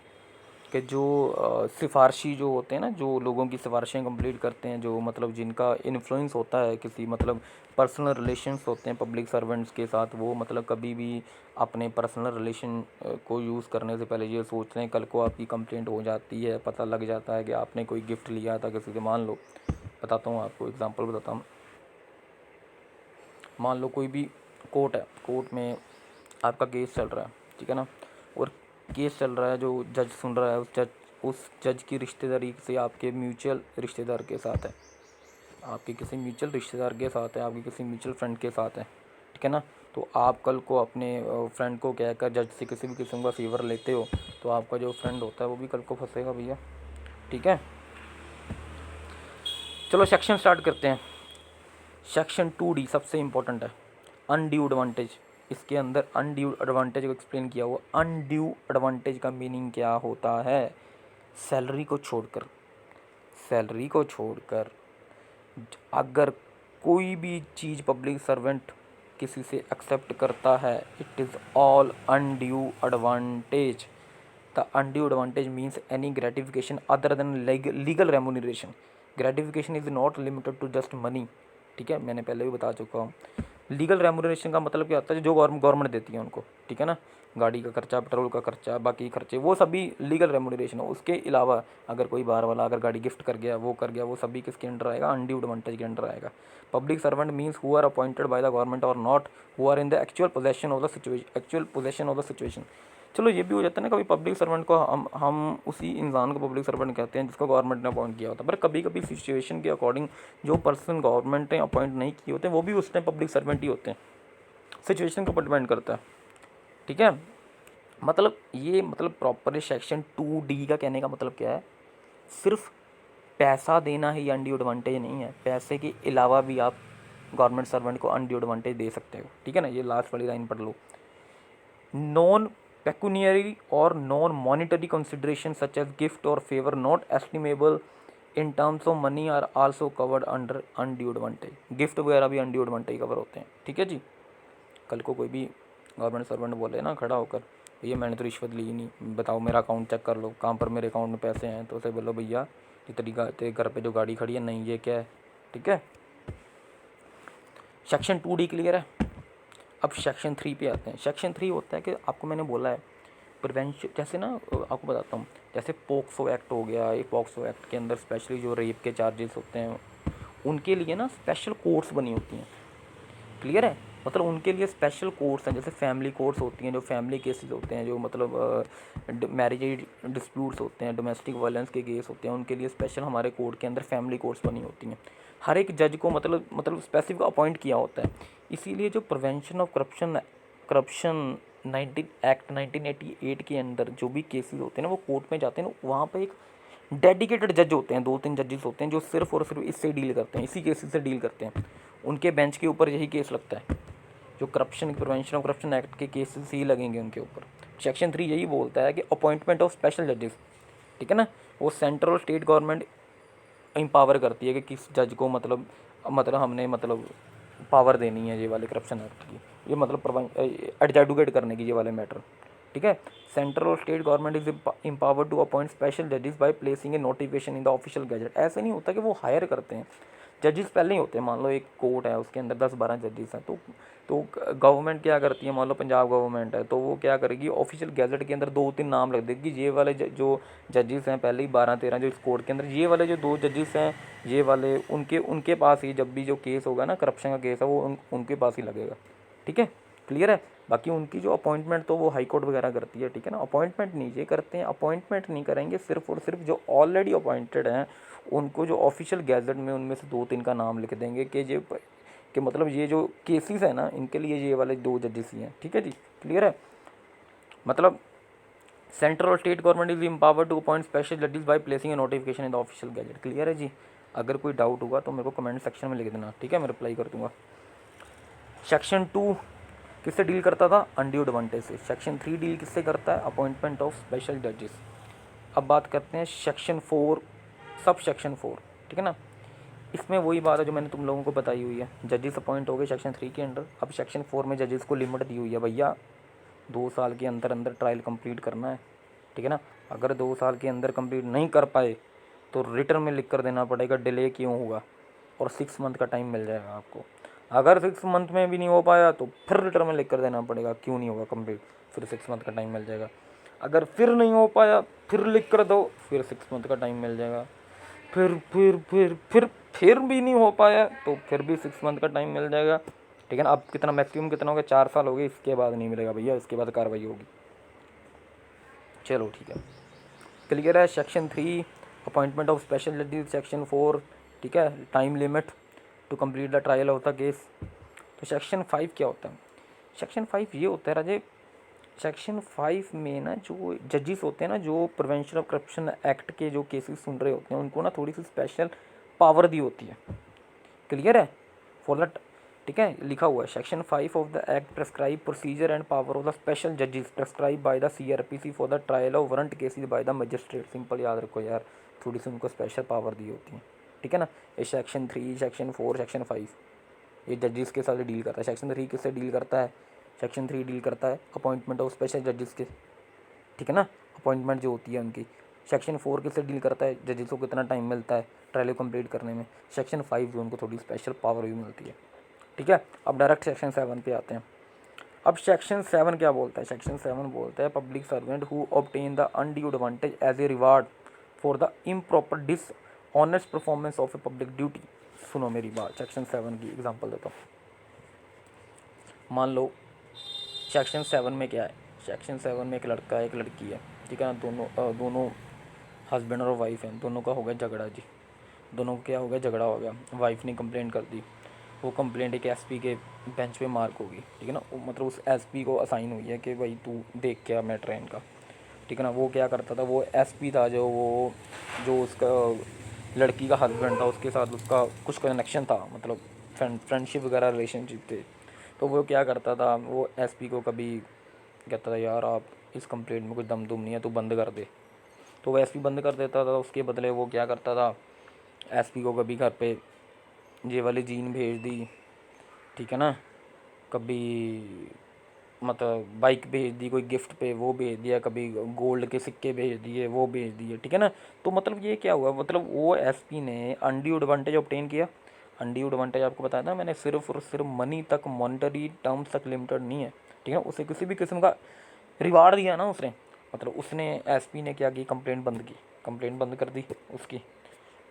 कि जो सिफारशी जो होते हैं ना, जो लोगों की सिफारिशें कंप्लीट करते हैं, जो मतलब जिनका इन्फ्लुएंस होता है किसी मतलब पर्सनल रिलेशंस होते हैं पब्लिक सर्वेंट्स के साथ, वो मतलब कभी भी अपने पर्सनल रिलेशन को यूज़ करने से पहले ये सोचते हैं, कल को आपकी कंप्लेंट हो जाती है, पता लग जाता है कि आपने कोई गिफ्ट लिया था किसी से। मान लो बताता हूँ आपको, एग्जांपल बताता हूँ। मान लो कोई भी कोर्ट है, कोर्ट में आपका केस चल रहा है, ठीक है ना, और केस चल रहा है, जो जज सुन रहा है उस जज की रिश्तेदारी से आपके म्यूचुअल रिश्तेदार के साथ है, आपके किसी म्यूचुअल रिश्तेदार के साथ है, आपके किसी म्यूचुअल फ्रेंड के साथ है, ठीक है ना। तो आप कल को अपने फ्रेंड को कहकर जज से किसी भी किस्म का फेवर लेते हो, तो आपका जो फ्रेंड होता है वो भी कल को फंसेगा भैया, ठीक है। चलो सेक्शन स्टार्ट करते हैं। सेक्शन 2D सबसे इम्पोर्टेंट है, अनड्यू एडवांटेज। इसके अंदर अनड्यू एडवांटेज को एक्सप्लेन किया हुआ। अनड्यू एडवांटेज का मीनिंग क्या होता है? सैलरी को छोड़कर, सैलरी को छोड़कर अगर कोई भी चीज़ पब्लिक सर्वेंट किसी से एक्सेप्ट करता है, it is all undue advantage. The undue advantage means any gratification other than legal remuneration. Gratification is not limited to just money, ठीक है, मैंने पहले भी बता चुका हूँ। लीगल रेमुनरेशन का मतलब क्या होता है, जो गवर्नमेंट देती है उनको, ठीक है ना, गाड़ी का खर्चा, पेट्रोल का खर्चा, बाकी खर्चे, वो सभी लीगल रेमुनरेशन है। उसके अलावा अगर कोई बाहर वाला अगर गाड़ी गिफ्ट कर गया, वो कर गया, वो सभी किसके अंडर आएगा, अनड्यू एडवांटेज के अंडर आएगा। Public servant means who are appointed by the government और not who are in the actual possession of the situation. चलो ये भी हो जाता है ना, कभी पब्लिक सर्वेंट को हम उसी इंसान को पब्लिक सर्वेंट कहते हैं जिसको गवर्नमेंट ने अपॉइंट किया होता है, पर कभी कभी सिचुएशन के अकॉर्डिंग जो पर्सन गवर्नमेंट ने अपॉइंट नहीं किए होते वो भी उस टाइम पब्लिक सर्वेंट ही होते हैं, सिचुएशन के ऊपर डिपेंड करता है, ठीक है। मतलब ये मतलब प्रॉपर सेक्शन 2D का कहने का मतलब क्या है, सिर्फ पैसा देना ही अनड्यू एडवांटेज नहीं है, पैसे के अलावा भी आप गवर्नमेंट सर्वेंट को अनड्यू एडवांटेज दे सकते हो, ठीक है ना। ये लास्ट वाली लाइन पढ़ लो, नॉन पेकुनियरी और non monetary consideration such as gift और favour not estimable in terms of money are also covered under undue advantage. Gift वगैरह भी अनड्यू एडवांटेज कवर होते हैं, ठीक है जी। कल को कोई भी गवर्नमेंट सर्वेंट बोले ना खड़ा होकर, भैया मैंने तो रिश्वत ली ही नहीं, बताओ मेरा अकाउंट चेक कर लो कहाँ पर मेरे अकाउंट में पैसे हैं, तो उसे बोलो भैया ये तेरे घर पे जो गाड़ी खड़ी है, नहीं ये क्या है, ठीक है। सेक्शन 2D क्लियर है। अब सेक्शन 3 पे आते हैं। सेक्शन 3 होता है कि आपको मैंने बोला है प्रिवेंशन, जैसे ना आपको बताता हूँ, जैसे पोक्सो एक्ट हो गया, ये पोक्सो एक्ट के अंदर स्पेशली जो रेप के चार्जेस होते हैं उनके लिए ना स्पेशल कोर्ट्स बनी होती हैं, क्लियर है। मतलब उनके लिए स्पेशल कोर्ट्स हैं, जैसे फैमिली कोर्ट्स होती हैं, जो फैमिली केसेस होते हैं, जो मतलब मैरिज डिस्प्यूट्स होते हैं, डोमेस्टिक वायलेंस के केस होते हैं, उनके लिए स्पेशल हमारे कोर्ट के अंदर फैमिली कोर्ट्स बनी होती हैं। हर एक जज को मतलब स्पेसिफिक अपॉइंट किया होता है। इसीलिए जो प्रिवेंशन ऑफ करप्शन 1988 के अंदर जो भी केसेस होते हैं ना वो कोर्ट में जाते हैं ना, वहाँ पर एक डेडिकेटेड जज होते हैं, 2-3 जजेस होते हैं जो सिर्फ और सिर्फ इससे डील करते हैं, इसी केसेस से डील करते हैं। उनके बेंच के ऊपर यही केस लगता है, जो corruption prevention of corruption act के केसेस ही लगेंगे उनके ऊपर। सेक्शन 3 यही बोलता है कि अपॉइंटमेंट ऑफ स्पेशल जजेस, ठीक है ना, वो सेंट्रल और स्टेट गवर्नमेंट एम्पावर करती है कि किस जज को मतलब हमने मतलब पावर देनी है ये वाले करप्शन एक्ट की, ये मतलब एडजुडिकेट करने की ये वाले मैटर, ठीक है। सेंट्रल और state government is empowered to appoint special जजेस by placing a notification in the official gazette. ऐसे नहीं होता कि वो हायर करते हैं, जजेस पहले ही होते हैं। मान लो एक कोर्ट है उसके अंदर 10-12 जजेस हैं, तो गवर्नमेंट क्या करती है, मान लो पंजाब गवर्नमेंट है तो वो क्या करेगी, ऑफिशियल गैजेट के अंदर 2-3 नाम रख देगी, ये वाले जो जजेस हैं पहले ही 12-13 जो इस कोर्ट के अंदर, ये वाले जो 2 जजेस हैं ये वाले उनके पास ही जब भी जो केस होगा ना करप्शन का केस है वो उनके पास ही लगेगा, ठीक है, क्लियर है। बाकी उनकी जो अपॉइंटमेंट तो वो हाई कोर्ट वगैरह करती है, ठीक है ना। अपॉइंटमेंट नहीं ये करते हैं, अपॉइंटमेंट नहीं करेंगे, सिर्फ और सिर्फ जो ऑलरेडी अपॉइंटेड हैं उनको जो ऑफिशियल गैजेट में उनमें से 2-3 का नाम लिख देंगे कि मतलब ये जो केसेस है ना इनके लिए ये वाले 2 जजेस ही हैं, ठीक है जी, क्लियर है। मतलब सेंट्रल और state government is empowered to appoint special जजेस by placing a notification in the official gazette, clear है जी। अगर कोई डाउट होगा तो मेरे को कमेंट सेक्शन में लिख देना, ठीक है, मैं रिप्लाई कर दूंगा। सेक्शन 2 किससे डील करता था, अनड्यू एडवांटेज से। सेक्शन 3 डील किससे करता है, अपॉइंटमेंट ऑफ स्पेशल जजेस। अब बात करते हैं सेक्शन 4, सब सेक्शन 4, ठीक है ना। इसमें वही बात है जो मैंने तुम लोगों को बताई हुई है, जजेस अपॉइंट हो गए सेक्शन 3 के अंडर। अब सेक्शन 4 में जजेस को लिमिट दी हुई है, भैया 2 साल के अंदर अंदर ट्रायल कंप्लीट करना है, ठीक है ना। अगर 2 साल के अंदर कंप्लीट नहीं कर पाए तो रिटर्न में लिख कर देना पड़ेगा डिले क्यों हुआ, और 6 मंथ का टाइम मिल जाएगा आपको। अगर 6 मंथ में भी नहीं हो पाया तो फिर रिटर्न में लिख कर देना पड़ेगा क्यों नहीं होगा कंप्लीट, फिर 6 मंथ का टाइम मिल जाएगा। अगर फिर नहीं हो पाया फिर लिख कर दो, फिर 6 मंथ का टाइम मिल जाएगा। फिर भी नहीं हो पाया तो फिर भी 6 मंथ का टाइम मिल जाएगा, ठीक है ना। अब कितना मैक्सिमम कितना हो गया, 4 साल हो गए, इसके बाद नहीं मिलेगा भैया, इसके बाद कार्रवाई होगी। चलो ठीक है, क्लियर है। सेक्शन 3 अपॉइंटमेंट ऑफ स्पेशल जजेस। सेक्शन 4 ठीक है, time limit to complete the trial of the case. तो सेक्शन 5 क्या होता है, सेक्शन 5 ये होता है राजे, सेक्शन 5 में ना जो जजेस होते हैं ना, जो प्रिवेंशन ऑफ करप्शन एक्ट के जो केसेस सुन रहे होते हैं उनको ना थोड़ी सी स्पेशल पावर दी होती है, क्लियर है। फॉर द, ठीक है, लिखा हुआ है section 5 of the act prescribe procedure and power of the special जजेस prescribe by the CRPC for the trial of warrant cases by the magistrate. Simple याद रखो यार, थोड़ी सी उनको स्पेशल पावर दी होती है, ठीक है ना। ये सेक्शन 3, सेक्शन 4, सेक्शन 5 ये जजेस के साथ डील करता है। सेक्शन 3 किससे डील करता है, सेक्शन 3 डील करता है अपॉइंटमेंट ऑफ स्पेशल जजेस के, ठीक है ना, अपॉइंटमेंट जो होती है उनकी। सेक्शन 4 किससे डील करता है, जजेस को कितना टाइम मिलता है ट्रायल कंप्लीट करने में। सेक्शन 5 जो उनको थोड़ी स्पेशल पावर भी मिलती है, ठीक है, अब डायरेक्ट सेक्शन 7 पे आते हैं। अब सेक्शन 7 क्या बोलता है? सेक्शन 7 बोलता है public servant who obtain the undue advantage as a reward for the improper dishonest performance of a public duty. सुनो मेरी बात, सेक्शन 7 की एग्जांपल देता हूँ। मान लो सेक्शन 7 में क्या है? सेक्शन 7 में एक लड़का है एक लड़की है, ठीक है ना, दोनों हस्बैंड और वाइफ हैं, दोनों का हो गया झगड़ा जी, दोनों का क्या हो गया, झगड़ा हो गया, वाइफ ने कंप्लेंट कर दी, वो कंप्लेंट एक एसपी के बेंच पे मार्क होगी, ठीक है ना, मतलब उस एसपी को असाइन हुई है कि भाई तू देख क्या मैटर है इनका, ठीक है ना। वो क्या करता था, वो एसपी था जो उसका लड़की का हस्बैंड था, उसके साथ उसका कुछ कनेक्शन था, मतलब फ्रेंडशिप वगैरह रिलेशनशिप थे। तो वो क्या करता था, वो एसपी को कभी कहता था यार आप इस कंप्लेंट में कुछ दम दुम नहीं है, तू बंद कर दे। तो वो एसपी बंद कर देता था, उसके बदले वो क्या करता था, एसपी को कभी घर पे ये वाली जीन भेज दी, ठीक है ना, कभी मतलब बाइक भेज दी कोई गिफ्ट पे, वो भेज दिया, कभी गोल्ड के सिक्के भेज दिए, वो भेज दिए, ठीक है ना। तो मतलब ये क्या हुआ, मतलब वो एसपी ने अनड्यू एडवांटेज ऑब्टेन किया। अनड्यू एडवांटेज आपको बताया था मैंने, सिर्फ और सिर्फ मनी तक, मॉनिटरी टर्म्स तक लिमिटेड नहीं है, ठीक है। उसे किसी भी किस्म का रिवार्ड दिया ना उसने, मतलब उसने एसपी ने क्या की, कंप्लेंट बंद की, कंप्लेंट बंद कर दी उसकी।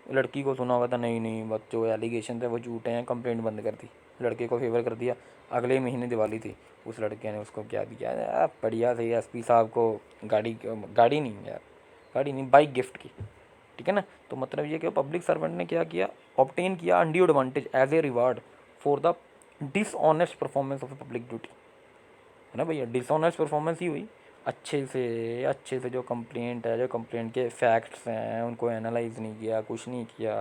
लड़की को सुना होगा था नहीं नहीं बस जो एलिगेशन थे वो झूठे हैं, कंप्लेंट बंद कर दी, लड़के को फेवर कर दिया। अगले महीने दिवाली थी, उस लड़के ने उसको क्या दिया यार, बढ़िया से एसपी साहब को गाड़ी, गाड़ी नहीं यार, गाड़ी नहीं बाइक गिफ्ट की, ठीक है ना। तो मतलब ये कि पब्लिक सर्वेंट ने क्या किया, ऑब्टेन किया undue advantage as a reward for the dishonest performance of public duty, है ना भैया, डिसऑनेस्ट परफॉर्मेंस ही हुई। अच्छे से जो कंप्लेंट है, जो कंप्लेंट के फैक्ट्स हैं उनको एनालाइज नहीं किया, कुछ नहीं किया,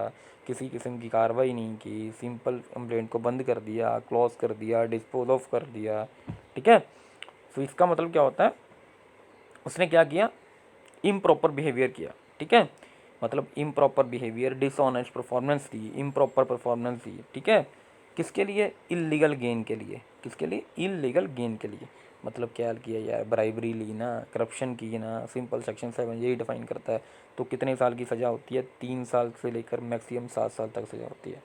किसी किस्म की कार्रवाई नहीं की, सिंपल कंप्लेंट को बंद कर दिया, क्लोज कर दिया, डिस्पोज ऑफ कर दिया, ठीक है। तो इसका मतलब क्या होता है, उसने क्या किया, इम्प्रॉपर बिहेवियर किया, ठीक है। मतलब इम्प्रॉपर बिहेवियर, डिसऑनेस्ट परफॉर्मेंस दी, इम्प्रॉपर परफॉर्मेंस दी, ठीक है। किसके लिए? इलीगल गेन के लिए। किसके लिए? इलीगल गेन के लिए। मतलब क्या किया यार, ब्राइबरी ली ना, करप्शन की ना, सिंपल सेक्शन 7 यही डिफाइन करता है। तो कितने साल की सज़ा होती है? 3 साल से लेकर मैक्सिमम 7 साल तक सज़ा होती है।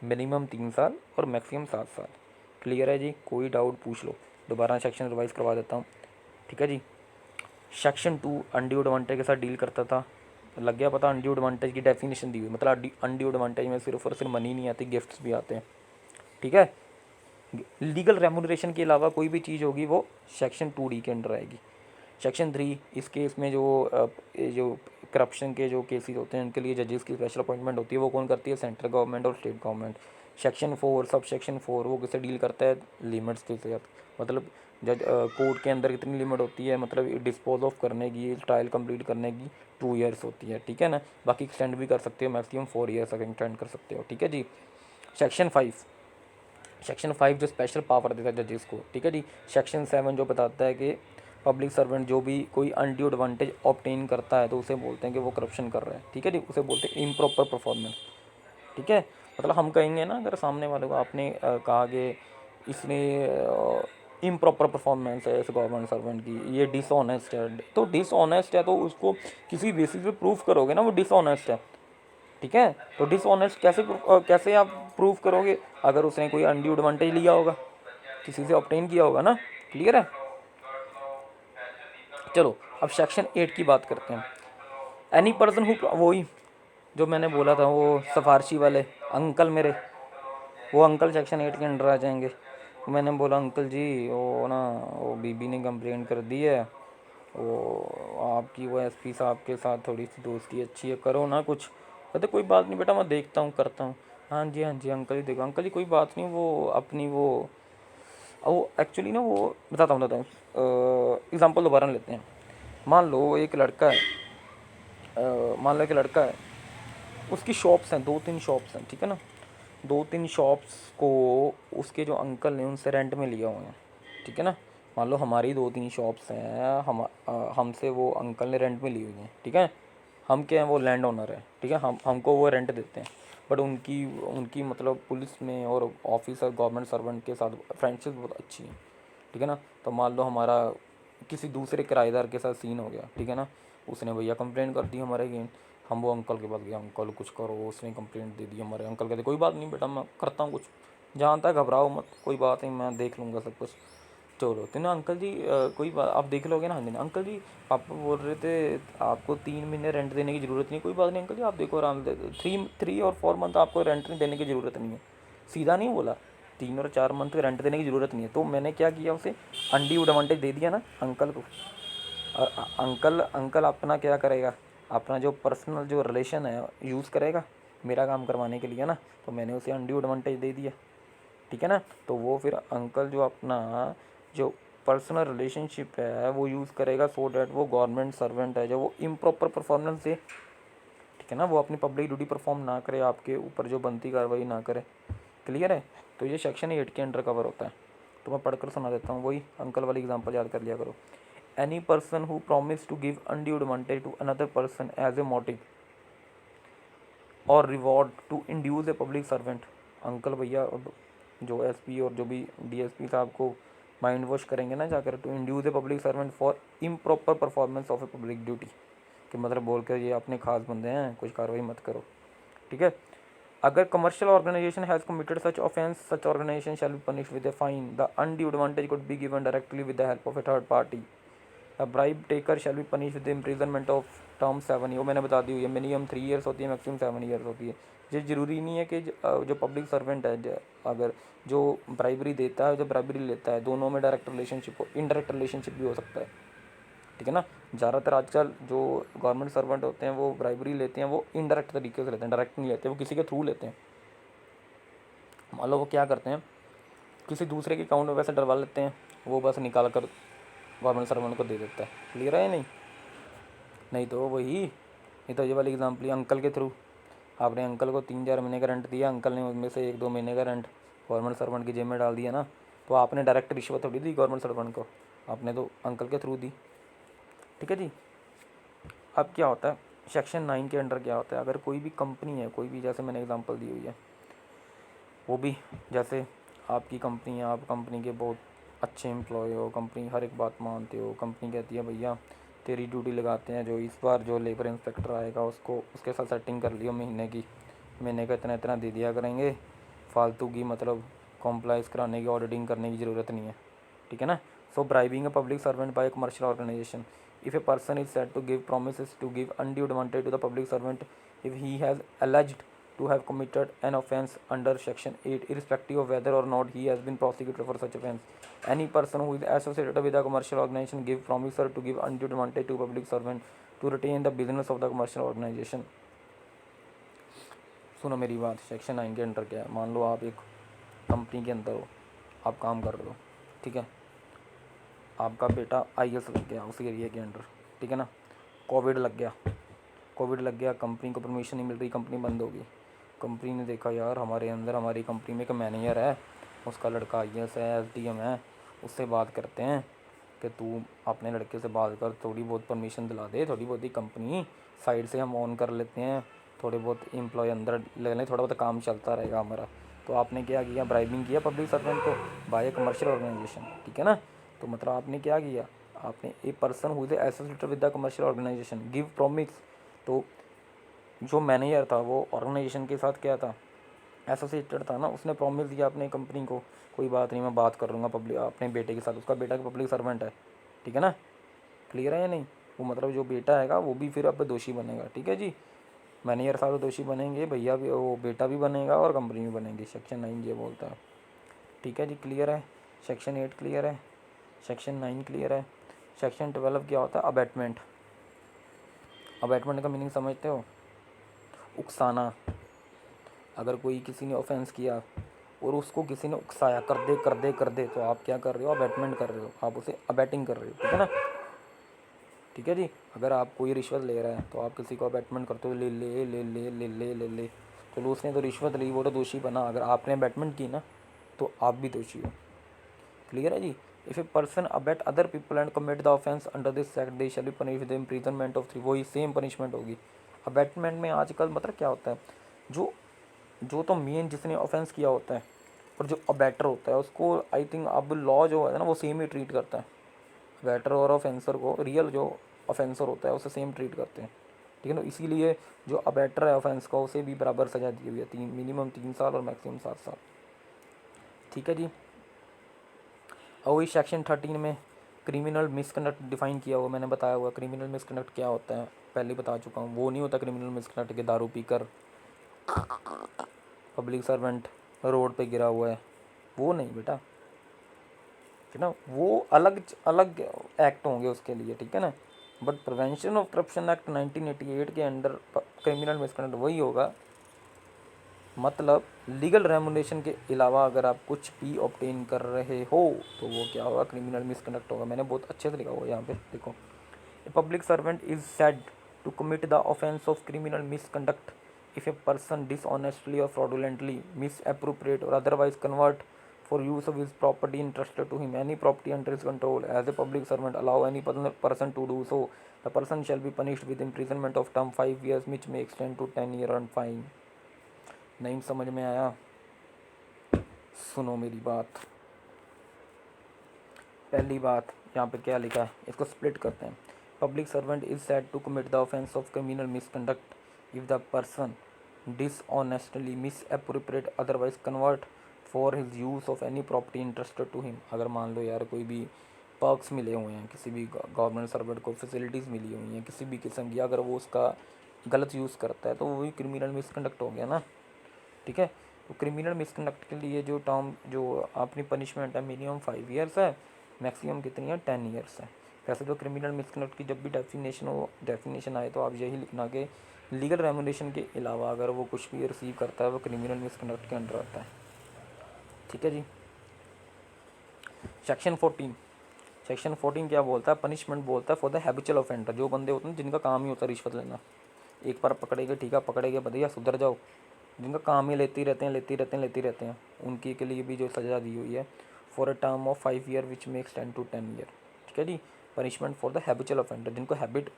मिनिमम 3 साल और मैक्सिमम 7 साल। क्लियर है जी? कोई डाउट पूछ लो, दोबारा सेक्शन रिवाइज करवा देता हूँ, ठीक है जी। सेक्शन 2 अनड्यू एडवांटेज के साथ डील करता था। लग गया पता, अनड्यू एडवांटेज की डेफिनेशन दी हुई, मतलब अनड्यू एडवांटेज में सिर्फ और सिर्फ मनी नहीं आती, गिफ्ट्स भी आते हैं, ठीक है। लीगल रेमुनरेशन के अलावा कोई भी चीज़ होगी वो सेक्शन 2D के अंडर आएगी। सेक्शन 3 इस केस में जो करप्शन के जो केसेस होते हैं उनके लिए जजेस की स्पेशल अपॉइंटमेंट होती है, वो कौन करती है? सेंट्रल गवर्नमेंट और state government. Section 4 sub section 4 वो किससे डील करता है? लिमिट्स के साथ, मतलब जज कोर्ट के अंदर कितनी लिमिट होती है, मतलब डिस्पोज ऑफ करने की, ट्रायल कंप्लीट करने की 2 ईयर्स होती है, ठीक है ना। बाकी एक्सटेंड भी कर सकते हो, मैक्सिमम 4 ईयर्स तक एक्सटेंड कर सकते हो, ठीक है जी। सेक्शन 5, सेक्शन 5 जो स्पेशल पावर देता है जजेस को, ठीक है जी। सेक्शन 7 जो बताता है कि पब्लिक सर्वेंट जो भी कोई अनड्यू एडवांटेज ऑब्टेन करता है तो उसे बोलते हैं कि वो करप्शन कर रहा है, ठीक है जी, उसे बोलते हैं इम्प्रॉपर परफॉर्मेंस, ठीक है। मतलब हम कहेंगे ना, अगर सामने वाले को आपने कहा कि इसने इम्प्रॉपर परफॉर्मेंस है इस गवर्नमेंट सर्वेंट की, ये डिसऑनेस्ट है, तो डिसऑनेस्ट है तो उसको किसी बेसिस पे प्रूफ करोगे ना वो डिसऑनेस्ट है, ठीक है। तो डिसऑनेस्ट कैसे आप प्रूव करोगे? अगर उसने कोई अनड्यू एडवांटेज लिया होगा, किसी से ऑब्टेन किया होगा ना। क्लियर है? चलो अब सेक्शन 8 की बात करते हैं। एनी पर्सन हु, वही जो मैंने बोला था वो सफारशी वाले अंकल मेरे, वो अंकल सेक्शन 8 के अंडर आ जाएंगे। तो मैंने बोला अंकल जी वो ना, वो बीबी ने कंप्लेंट कर दी है, वो आपकी वो एसपी साहब के साथ थोड़ी सी दोस्ती अच्छी है, करो ना कुछ। कहते कोई बात नहीं बेटा, मैं देखता हूँ, करता हूँ। हाँ जी अंकल जी, देखो अंकल जी कोई बात नहीं, वो अपनी वो एक्चुअली ना, वो बताता हूँ एग्ज़ाम्पल दोबारा लेते हैं। मान लो एक लड़का है, मान लो एक लड़का है, उसकी शॉप्स हैं, 2-3 शॉप्स हैं, ठीक है ना। 2-3 शॉप्स को उसके जो अंकल ने उनसे रेंट में लिया हुआ है, ठीक है ना। मान लो हमारी 2-3 शॉप्स हैं, हमसे वो अंकल ने रेंट में ली हुई हैं, ठीक है। हम क्या हैं, वो लैंड ओनर है, ठीक है, हमको वो रेंट देते हैं। बट उनकी उनकी मतलब पुलिस में और ऑफिसर गवर्नमेंट सर्वेंट के साथ फ्रेंडशिप बहुत अच्छी है, ठीक है ना। तो मान लो हमारा किसी दूसरे किराएदार के साथ सीन हो गया, ठीक है ना, उसने भैया कंप्लेंट कर दी हमारे अगेंस्ट, हम वो अंकल के पास गए, अंकल कुछ करो, उसने कंप्लेंट दे दी, हमारे अंकल कहते कोई बात नहीं बेटा मैं करता हूँ कुछ, जहाँ तक घबराओ मत, कोई बात नहीं, मैं देख लूँगा सब कुछ। चलो तो ना अंकल जी, कोई बात आप देख लोगे ना। हाँ जी अंकल जी, पापा बोल रहे थे आपको 3 महीने रेंट देने की ज़रूरत नहीं। कोई बात नहीं अंकल जी, आप देखो आराम से, 3 और 4 मंथ आपको रेंट नहीं देने की ज़रूरत नहीं है। सीधा नहीं बोला, 3 और 4 मंथ रेंट देने की ज़रूरत नहीं है। तो मैंने क्या किया, उसे अंडी एडवांटेज दे दिया ना अंकल को। और अंकल अंकल अपना क्या करेगा, अपना जो पर्सनल जो रिलेशन है यूज़ करेगा मेरा काम करवाने के लिए ना। तो मैंने उसे अंडी एडवांटेज दे दिया, ठीक है ना। तो वो फिर अंकल जो अपना जो पर्सनल रिलेशनशिप है वो यूज़ करेगा, सो डैट वो गवर्नमेंट सर्वेंट है जो वो इम्प्रॉपर परफॉर्मेंस दे, ठीक है ना, वो अपनी पब्लिक ड्यूटी परफॉर्म ना करे, आपके ऊपर जो बनती कार्रवाई ना करे। क्लियर है। तो ये सेक्शन 8 के अंडर कवर होता है। तो मैं पढ़कर सुना देता हूँ, वही अंकल वाली एग्जांपल याद कर लिया करो। Any person who promise to give undue advantage to another person as a motive और reward to induce a public servant. Uncle भैया जो एसपी और जो भी डीएसपी साहब को माइंड वॉश करेंगे ना जाकर, to induce a public servant for improper performance of a public duty, कि मतलब बोल कर ये अपने खास बंदे हैं, कुछ कार्रवाई मत करो, ठीक है। अगर commercial organisation has committed such offence, such organisation shall be punished with a fine. The undue advantage could be given directly with the help of a third party. The bribe taker shall be punish with imprisonment of term 7 year. वो मैंने बता दी हुई है, minimum 3 years होती है, maximum 7 years होती है। ये ज़रूरी नहीं है कि जो पब्लिक सर्वेंट है अगर जो ब्राइबरी देता है जो ब्राइबरी लेता है, दोनों में डायरेक्ट रिलेशनशिप हो, इनडायरेक्ट रिलेशनशिप भी हो सकता है, ठीक है ना। ज़्यादातर आजकल जो गवर्नमेंट सर्वेंट होते हैं वो ब्राइबरी लेते हैं, वो इनडायरेक्ट तरीके से लेते हैं, डायरेक्ट नहीं लेते, वो किसी के थ्रू लेते हैं। मान लो वो क्या करते हैं, किसी दूसरे के अकाउंट में पैसे डलवा लेते हैं, वो बस निकाल कर गवर्नमेंट सर्वेंट को दे देता है। क्लियर है या नहीं। नहीं तो वही, नहीं तो ये वाली एग्जाम्पल अंकल के थ्रू, आपने अंकल को 3-4 महीने का रेंट दिया, अंकल ने उनमें से 1-2 महीने का रेंट गवर्नमेंट सर्वेंट की जेब में डाल दिया ना, तो आपने डायरेक्ट रिश्वत थोड़ी दी गवर्नमेंट सर्वेंट को, आपने तो अंकल के थ्रू दी, ठीक है जी। अब क्या होता है सेक्शन 9 के अंडर, क्या होता है, अगर कोई भी कंपनी है, कोई भी, जैसे मैंने एग्जांपल दी हुई है, वो भी जैसे आपकी कंपनी है, आप कंपनी के बहुत अच्छे एम्प्लॉय हो, कंपनी हर एक बात मानते हो, कंपनी कहती है भैया तेरी ड्यूटी लगाते हैं, जो इस बार जो लेबर इंस्पेक्टर आएगा उसको उसके साथ सेटिंग कर लियो महीने की, महीने का इतना इतना दे दिया करेंगे, फालतू की मतलब कॉम्प्लाइज कराने की, ऑडिटिंग करने की ज़रूरत नहीं है, ठीक है ना। So bribing a public servant by commercial organisation, if a person is set to give promise to give undue advantage to the public servant, if he has alleged to have committed an offence under section 8 irrespective of whether or not he has been prosecuted for such offence. Any person who is associated with a commercial organization give promiser to give undue advantage to public servant to retain the business of the commercial organization. सुनो मेरी बात, section 9 के under क्या है, मान लो आप एक company के अंदर हो, आप काम कर रहे हो, ठीक है, आपका बेटा आईएएस लग गया उस एरिया के अंडर, ठीक है ना। कोविड लग गया, कोविड लग गया, कंपनी को परमिशन नहीं मिल रही, कंपनी बंद होगी। कंपनी ने देखा यार हमारे अंदर हमारी कंपनी में एक मैनेजर है, उसका लड़का आईएएस है, एसडीएम है, उससे बात करते हैं कि तू अपने लड़के से बात कर, थोड़ी बहुत परमिशन दिला दे, थोड़ी बहुत ही कंपनी साइड से हम ऑन कर लेते हैं, थोड़े बहुत एम्प्लॉय अंदर ले लें, थोड़ा बहुत काम चलता रहेगा हमारा। तो आपने क्या किया, ब्राइबिंग किया पब्लिक सर्वेंट को बाय कमर्शियल ऑर्गेनाइजेशन, ठीक है ना। तो मतलब आपने क्या किया, आपने a person who is associated with the commercial organisation give promise. तो जो मैनेजर था वो ऑर्गेनाइजेशन के साथ क्या था, एसोसिएटेड था ना, उसने प्रॉमिस दिया अपने कंपनी को, कोई बात नहीं मैं बात कर लूँगा पब्लिक अपने बेटे के साथ, उसका बेटा पब्लिक सर्वेंट है, ठीक है ना। क्लियर है या नहीं। वो मतलब जो बेटा हैगा वो भी फिर अब दोषी बनेगा, ठीक है जी। मैनेजर साहब दोषी बनेंगे, भैया भी, वो बेटा भी बनेगा और कंपनी भी बनेगी, सेक्शन 9 ये बोलता है, ठीक है जी। क्लियर है। सेक्शन 8 क्लियर है, सेक्शन 9 क्लियर है। सेक्शन 12 क्या होता है, अबैटमेंट। अबैटमेंट का मीनिंग समझते हो, उकसाना। अगर कोई किसी ने ऑफेंस किया और उसको किसी ने उकसाया, कर दे, तो आप क्या कर रहे हो, अबैटमेंट कर रहे हो, आप उसे अबैटिंग कर रहे हो, ठीक है ना। ठीक है जी। अगर आप कोई रिश्वत ले रहा है तो आप किसी को अबैटमेंट करते हो, ले ले ले ले ले ले ले ले, चलो उसने तो रिश्वत ली, वो तो दोषी बना, अगर आपने अबैटमेंट की ना तो आप भी दोषी हो। क्लियर है जी। If a person abet other people and commit the offence under this act they shall be punish with imprisonment of 3, वही सेम पनिशमेंट होगी। अबैटमेंट में आजकल मतलब क्या होता है, जो जो तो मेन जिसने ऑफेंस किया होता है और जो अबैटर होता है उसको आई थिंक अब लॉ जो है ना वो सेम ही ट्रीट करता है। अबैटर और ऑफेंसर को, रियल जो ऑफेंसर होता है उसे सेम ट्रीट करते हैं, ठीक है ना। इसीलिए जो अबैटर है ऑफेंस का उसे भी बराबर सजा दी हुई है, 3 मिनिमम 3 साल और मैक्सिमम 7 साल। ठीक है जी। और वही सेक्शन 13 में क्रिमिनल मिसकंडक्ट डिफाइन किया हुआ, मैंने बताया हुआ क्रिमिनल मिसकंडक्ट क्या होता है, पहले बता चुका हूँ। वो नहीं होता क्रिमिनल मिसकंडक्ट के दारू पीकर पब्लिक सर्वेंट रोड पे गिरा हुआ है, वो नहीं बेटा, ठीक है ना, वो अलग अलग एक्ट होंगे उसके लिए, ठीक है ना। But prevention of corruption act 1988 के अंडर क्रिमिनल मिसकंडक्ट वही होगा, मतलब लीगल रेमुनेशन के अलावा अगर आप कुछ भी ऑब्टेन कर रहे हो तो वो क्या होगा, क्रिमिनल मिसकंडक्ट होगा। मैंने बहुत अच्छे से लिखा हुआ यहाँ पे देखो, a public servant is said to commit the offence of criminal misconduct if a person dishonestly or fraudulently misappropriate or otherwise convert for use of his property entrusted to him any property under his control as a public servant allow any person to do so, the person shall be punished with imprisonment of term 5 years which may extend to 10 year and fine। नहीं समझ में आया, सुनो मेरी बात। पहली बात यहाँ पे क्या लिखा है, इसको स्प्लिट करते हैं। Public servant is said to commit the offence of criminal misconduct if the person dishonestly misappropriate otherwise convert for his use of any property interested to him. अगर मान लो यार कोई भी पर्क्स मिले हुए हैं, किसी भी गवर्नमेंट सर्वेंट को फैसिलिटीज़ मिली हुई हैं किसी भी किस्म की, अगर वो उसका गलत यूज़ करता है तो वही क्रिमिनल मिसकंडक्ट हो गया ना, ठीक है। तो क्रिमिनल मिसकंडक्ट के लिए जो टर्म जो अपनी पनिशमेंट है मिनिमम 5 ईयर्स है, मैक्सिमम कितनी है 10 ईयर्स है। वैसे तो क्रिमिनल मिसकंडक्ट की जब भी डेफिनेशन आए तो आप यही लिखना कि लीगल रेमुनेशन के अलावा अगर वो कुछ भी रिसीव करता है वो क्रिमिनल मिसकंडक्ट के अंडर आता है, ठीक है जी। सेक्शन 14 क्या बोलता है, पनिशमेंट बोलता है फॉर द हैबिचुअल ऑफेंडर, जो बंदे होते हैं जिनका काम ही होता है रिश्वत लेना। एक बार पकड़ेगा ठीक है, पकड़ेगा भैया सुधर जाओ, जिनका काम ही लेते रहते हैं उनके के लिए भी जो सज़ा दी हुई है for a term of 5 year which makes 10 to 10 year, ठीक है जी। Punishment for the habitual offender, जिनको हैबिट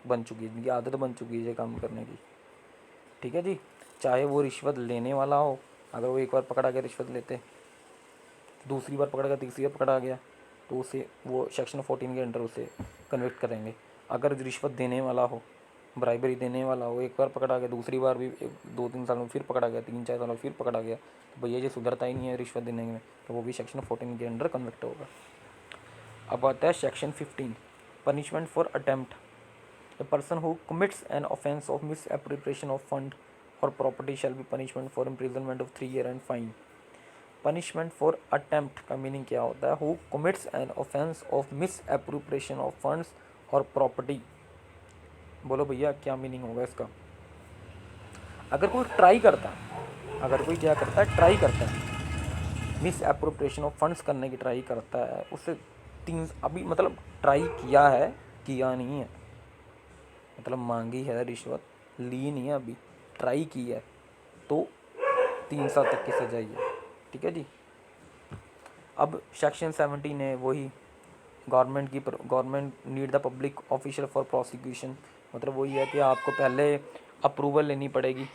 बन चुकी है, जिनकी आदत बन चुकी है ये काम करने की, ठीक है जी। चाहे वो रिश्वत लेने वाला हो, अगर वो एक बार पकड़ा गया रिश्वत लेते, दूसरी बार पकड़ा गया, तीसरी बार पकड़ा गया तो उसे वो सेक्शन 14 के अंडर उसे कन्विक्ट करेंगे। अगर रिश्वत देने वाला हो, ब्राइबरी देने वाला हो, एक बार पकड़ा गया, दूसरी बार भी 2-3 साल में फिर पकड़ा गया, 3-4 साल में फिर पकड़ा गया, तो भैया ये सुधरता ही नहीं है रिश्वत देने में, तो वो भी सेक्शन 14 के अंडर कन्विक्ट होगा। अब आता है section 15, punishment for attempt. A person who commits an offence of misappropriation of fund और property shall be punishment for imprisonment of 3 year and fine. Punishment for attempt का meaning क्या होता है, who commits an offence of misappropriation of funds और property. बोलो भैया क्या meaning होगा इसका। अगर कोई ट्राई करता है, अगर कोई क्या करता है, ट्राई करता है, मिस एप्रोप्रिएशन ऑफ फंड्स करने की ट्राई करता है, उससे 3 अभी मतलब ट्राई किया है, किया नहीं है, मतलब मांगी है रिश्वत, ली नहीं है, अभी ट्राई की है, तो 3 साल तक की सजा ही है, ठीक है जी। अब सेक्शन 17 है वही, government need the public official for prosecution, मतलब वही है कि आपको पहले अप्रूवल लेनी पड़ेगी,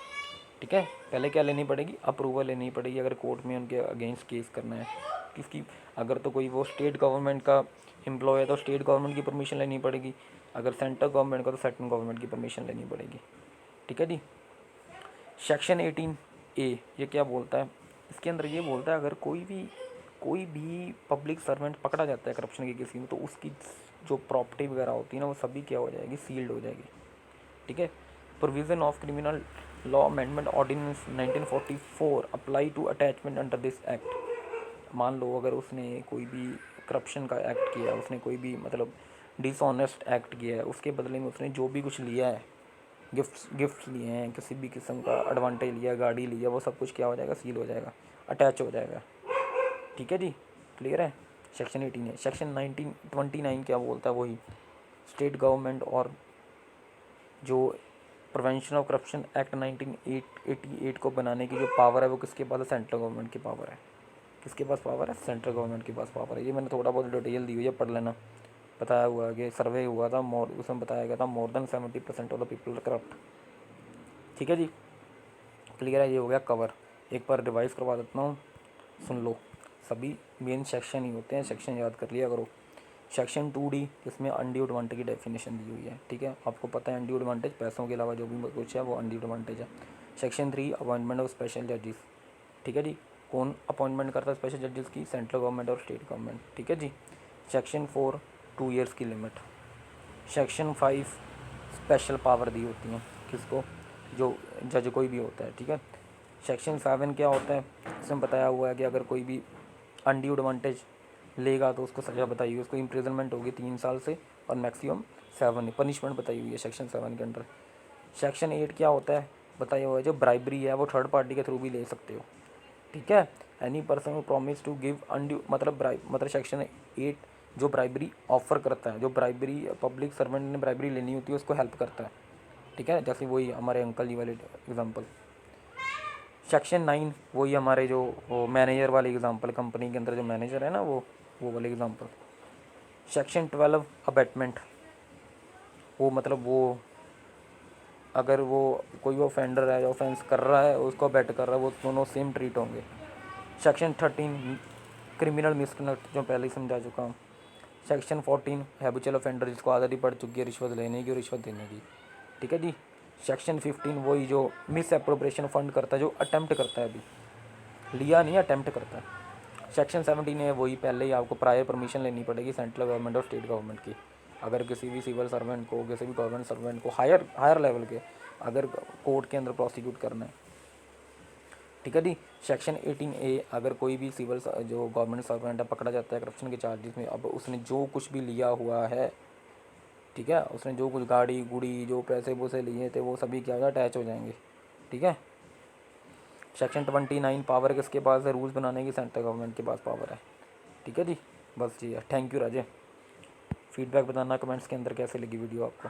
ठीक है। पहले क्या लेनी पड़ेगी, अप्रूवल लेनी पड़ेगी अगर कोर्ट में उनके अगेंस्ट केस करना है किसकी। अगर तो कोई वो स्टेट गवर्नमेंट का एम्प्लॉय है तो स्टेट गवर्नमेंट की परमिशन लेनी पड़ेगी, अगर सेंट्रल गवर्नमेंट का तो सेंट्रल गवर्नमेंट की परमिशन लेनी पड़ेगी, ठीक है जी। सेक्शन 18A ये क्या बोलता है, इसके अंदर ये बोलता है अगर कोई भी पब्लिक सर्वेंट पकड़ा जाता है करप्शन के केस में तो उसकी जो प्रॉपर्टी वगैरह होती है ना वो सभी क्या हो जाएगी, सील्ड हो जाएगी, ठीक है। Provision of criminal law amendment ordinance 1944 apply to attachment under this act. मान लो अगर उसने कोई भी करप्शन का एक्ट किया, उसने कोई भी मतलब डिसऑनेस्ट एक्ट किया है, उसके बदले में उसने जो भी कुछ लिया है, गिफ्ट्स लिए हैं, किसी भी किस्म का एडवांटेज लिया, गाड़ी लिया, वो सब कुछ क्या हो जाएगा, सील हो जाएगा, अटैच हो जाएगा, ठीक है जी। क्लियर है। सेक्शन 18 है। सेक्शन 1929 क्या बोलता है, वही स्टेट गवर्नमेंट और जो प्रिवेंशन ऑफ करप्शन एक्ट 1988 को बनाने की जो पावर है वो किसके पास है, सेंट्रल गवर्नमेंट की पावर है। किसके पास पावर है, सेंट्रल गवर्नमेंट के पास पावर है। ये मैंने थोड़ा बहुत डिटेल दी हुई है, पढ़ लेना। बताया हुआ है कि सर्वे हुआ था, उसमें बताया गया था more than 70% of the people corrupt, ठीक है जी। क्लियर है, ये हो गया कवर। एक बार रिवाइज करवा देता हूँ, सुन लो। सभी मेन सेक्शन ही होते हैं, सेक्शन याद कर लिया करो। सेक्शन 2D इसमें अनड्यू एडवांटेज की डेफिनेशन दी हुई है, ठीक है। आपको पता है अनड्यू एडवांटेज पैसों के अलावा जो भी कुछ है वो अनड्यू एडवांटेज है। सेक्शन 3 अपॉइंटमेंट ऑफ स्पेशल जजेस, ठीक है जी। कौन अपॉइंटमेंट करता है स्पेशल जजेस की? सेंट्रल गवर्नमेंट और स्टेट गवर्नमेंट, ठीक है जी। सेक्शन 4 2 ईयर्स की लिमिट। सेक्शन 5 स्पेशल पावर दी होती हैं किसको? जो जज कोई भी होता है, ठीक है। सेक्शन 7 क्या होता है? इसमें बताया हुआ है कि अगर कोई भी अनड्यू एडवांटेज लेगा तो उसको सज़ा बताई हुई है, उसको इम्प्रिजनमेंट होगी 3 साल से और मैक्सिमम 7 पनिशमेंट बताई हुई है सेक्शन 7 के अंडर। सेक्शन 8 क्या होता है? बताया हुआ है जो ब्राइबरी है वो थर्ड पार्टी के थ्रू भी ले सकते हो, ठीक है। Any person promise to give undue मतलब सेक्शन 8 जो ब्राइबरी ऑफर करता है, जो ब्राइबरी पब्लिक सर्वेंट ने ब्राइबरी लेनी होती है उसको हेल्प करता है, ठीक है, जैसे वही हमारे अंकल जी वाले एग्जांपल। सेक्शन 9 वही हमारे जो वो मैनेजर वाले एग्जांपल, कंपनी के अंदर जो मैनेजर है ना वो वाले एग्जांपल। सेक्शन 12 अबेटमेंट, वो मतलब वो अगर वो कोई ऑफेंडर है जो ऑफेंस कर रहा है उसको अबेट कर रहा है, वो दोनों सेम ट्रीट होंगे। सेक्शन 13 क्रिमिनल मिसकंडक्ट, जो पहले ही समझा चुका हूँ। सेक्शन 14 हैबिचुअल ऑफेंडर, जिसको आदत ही पड़ चुकी है रिश्वत लेने की और रिश्वत देने की, ठीक है जी। सेक्शन 15 वही जो मिस अप्रोप्रिएशन फंड करता है, जो अटैम्प्ट करता है, अभी लिया नहीं अटैम्प्ट करता है। सेक्शन 17 है वही, पहले ही आपको प्रायर परमिशन लेनी पड़ेगी सेंट्रल गवर्नमेंट और स्टेट गवर्नमेंट की, अगर किसी भी सिविल सर्वेंट को, किसी भी गवर्नमेंट सर्वेंट को हायर लेवल के अगर कोर्ट के अंदर प्रोसिक्यूट करना है, ठीक है जी। सेक्शन 18A अगर कोई भी सिविल जो गवर्नमेंट सर्वेंट है पकड़ा जाता है करप्शन के चार्जेस में, अब उसने जो कुछ भी लिया हुआ है, ठीक है, उसने जो कुछ गाड़ी गुड़ी जो पैसे वैसे लिए थे वो सभी क्या होगा, अटैच हो जाएंगे, ठीक है। सेक्शन 29 पावर किसके पास है? रूल्स बनाने की सेंट्रल गवर्नमेंट के पास पावर है, ठीक है जी। बस जी, थैंक यू राजे। फीडबैक बताना कमेंट्स के अंदर कैसे लगी वीडियो आपको।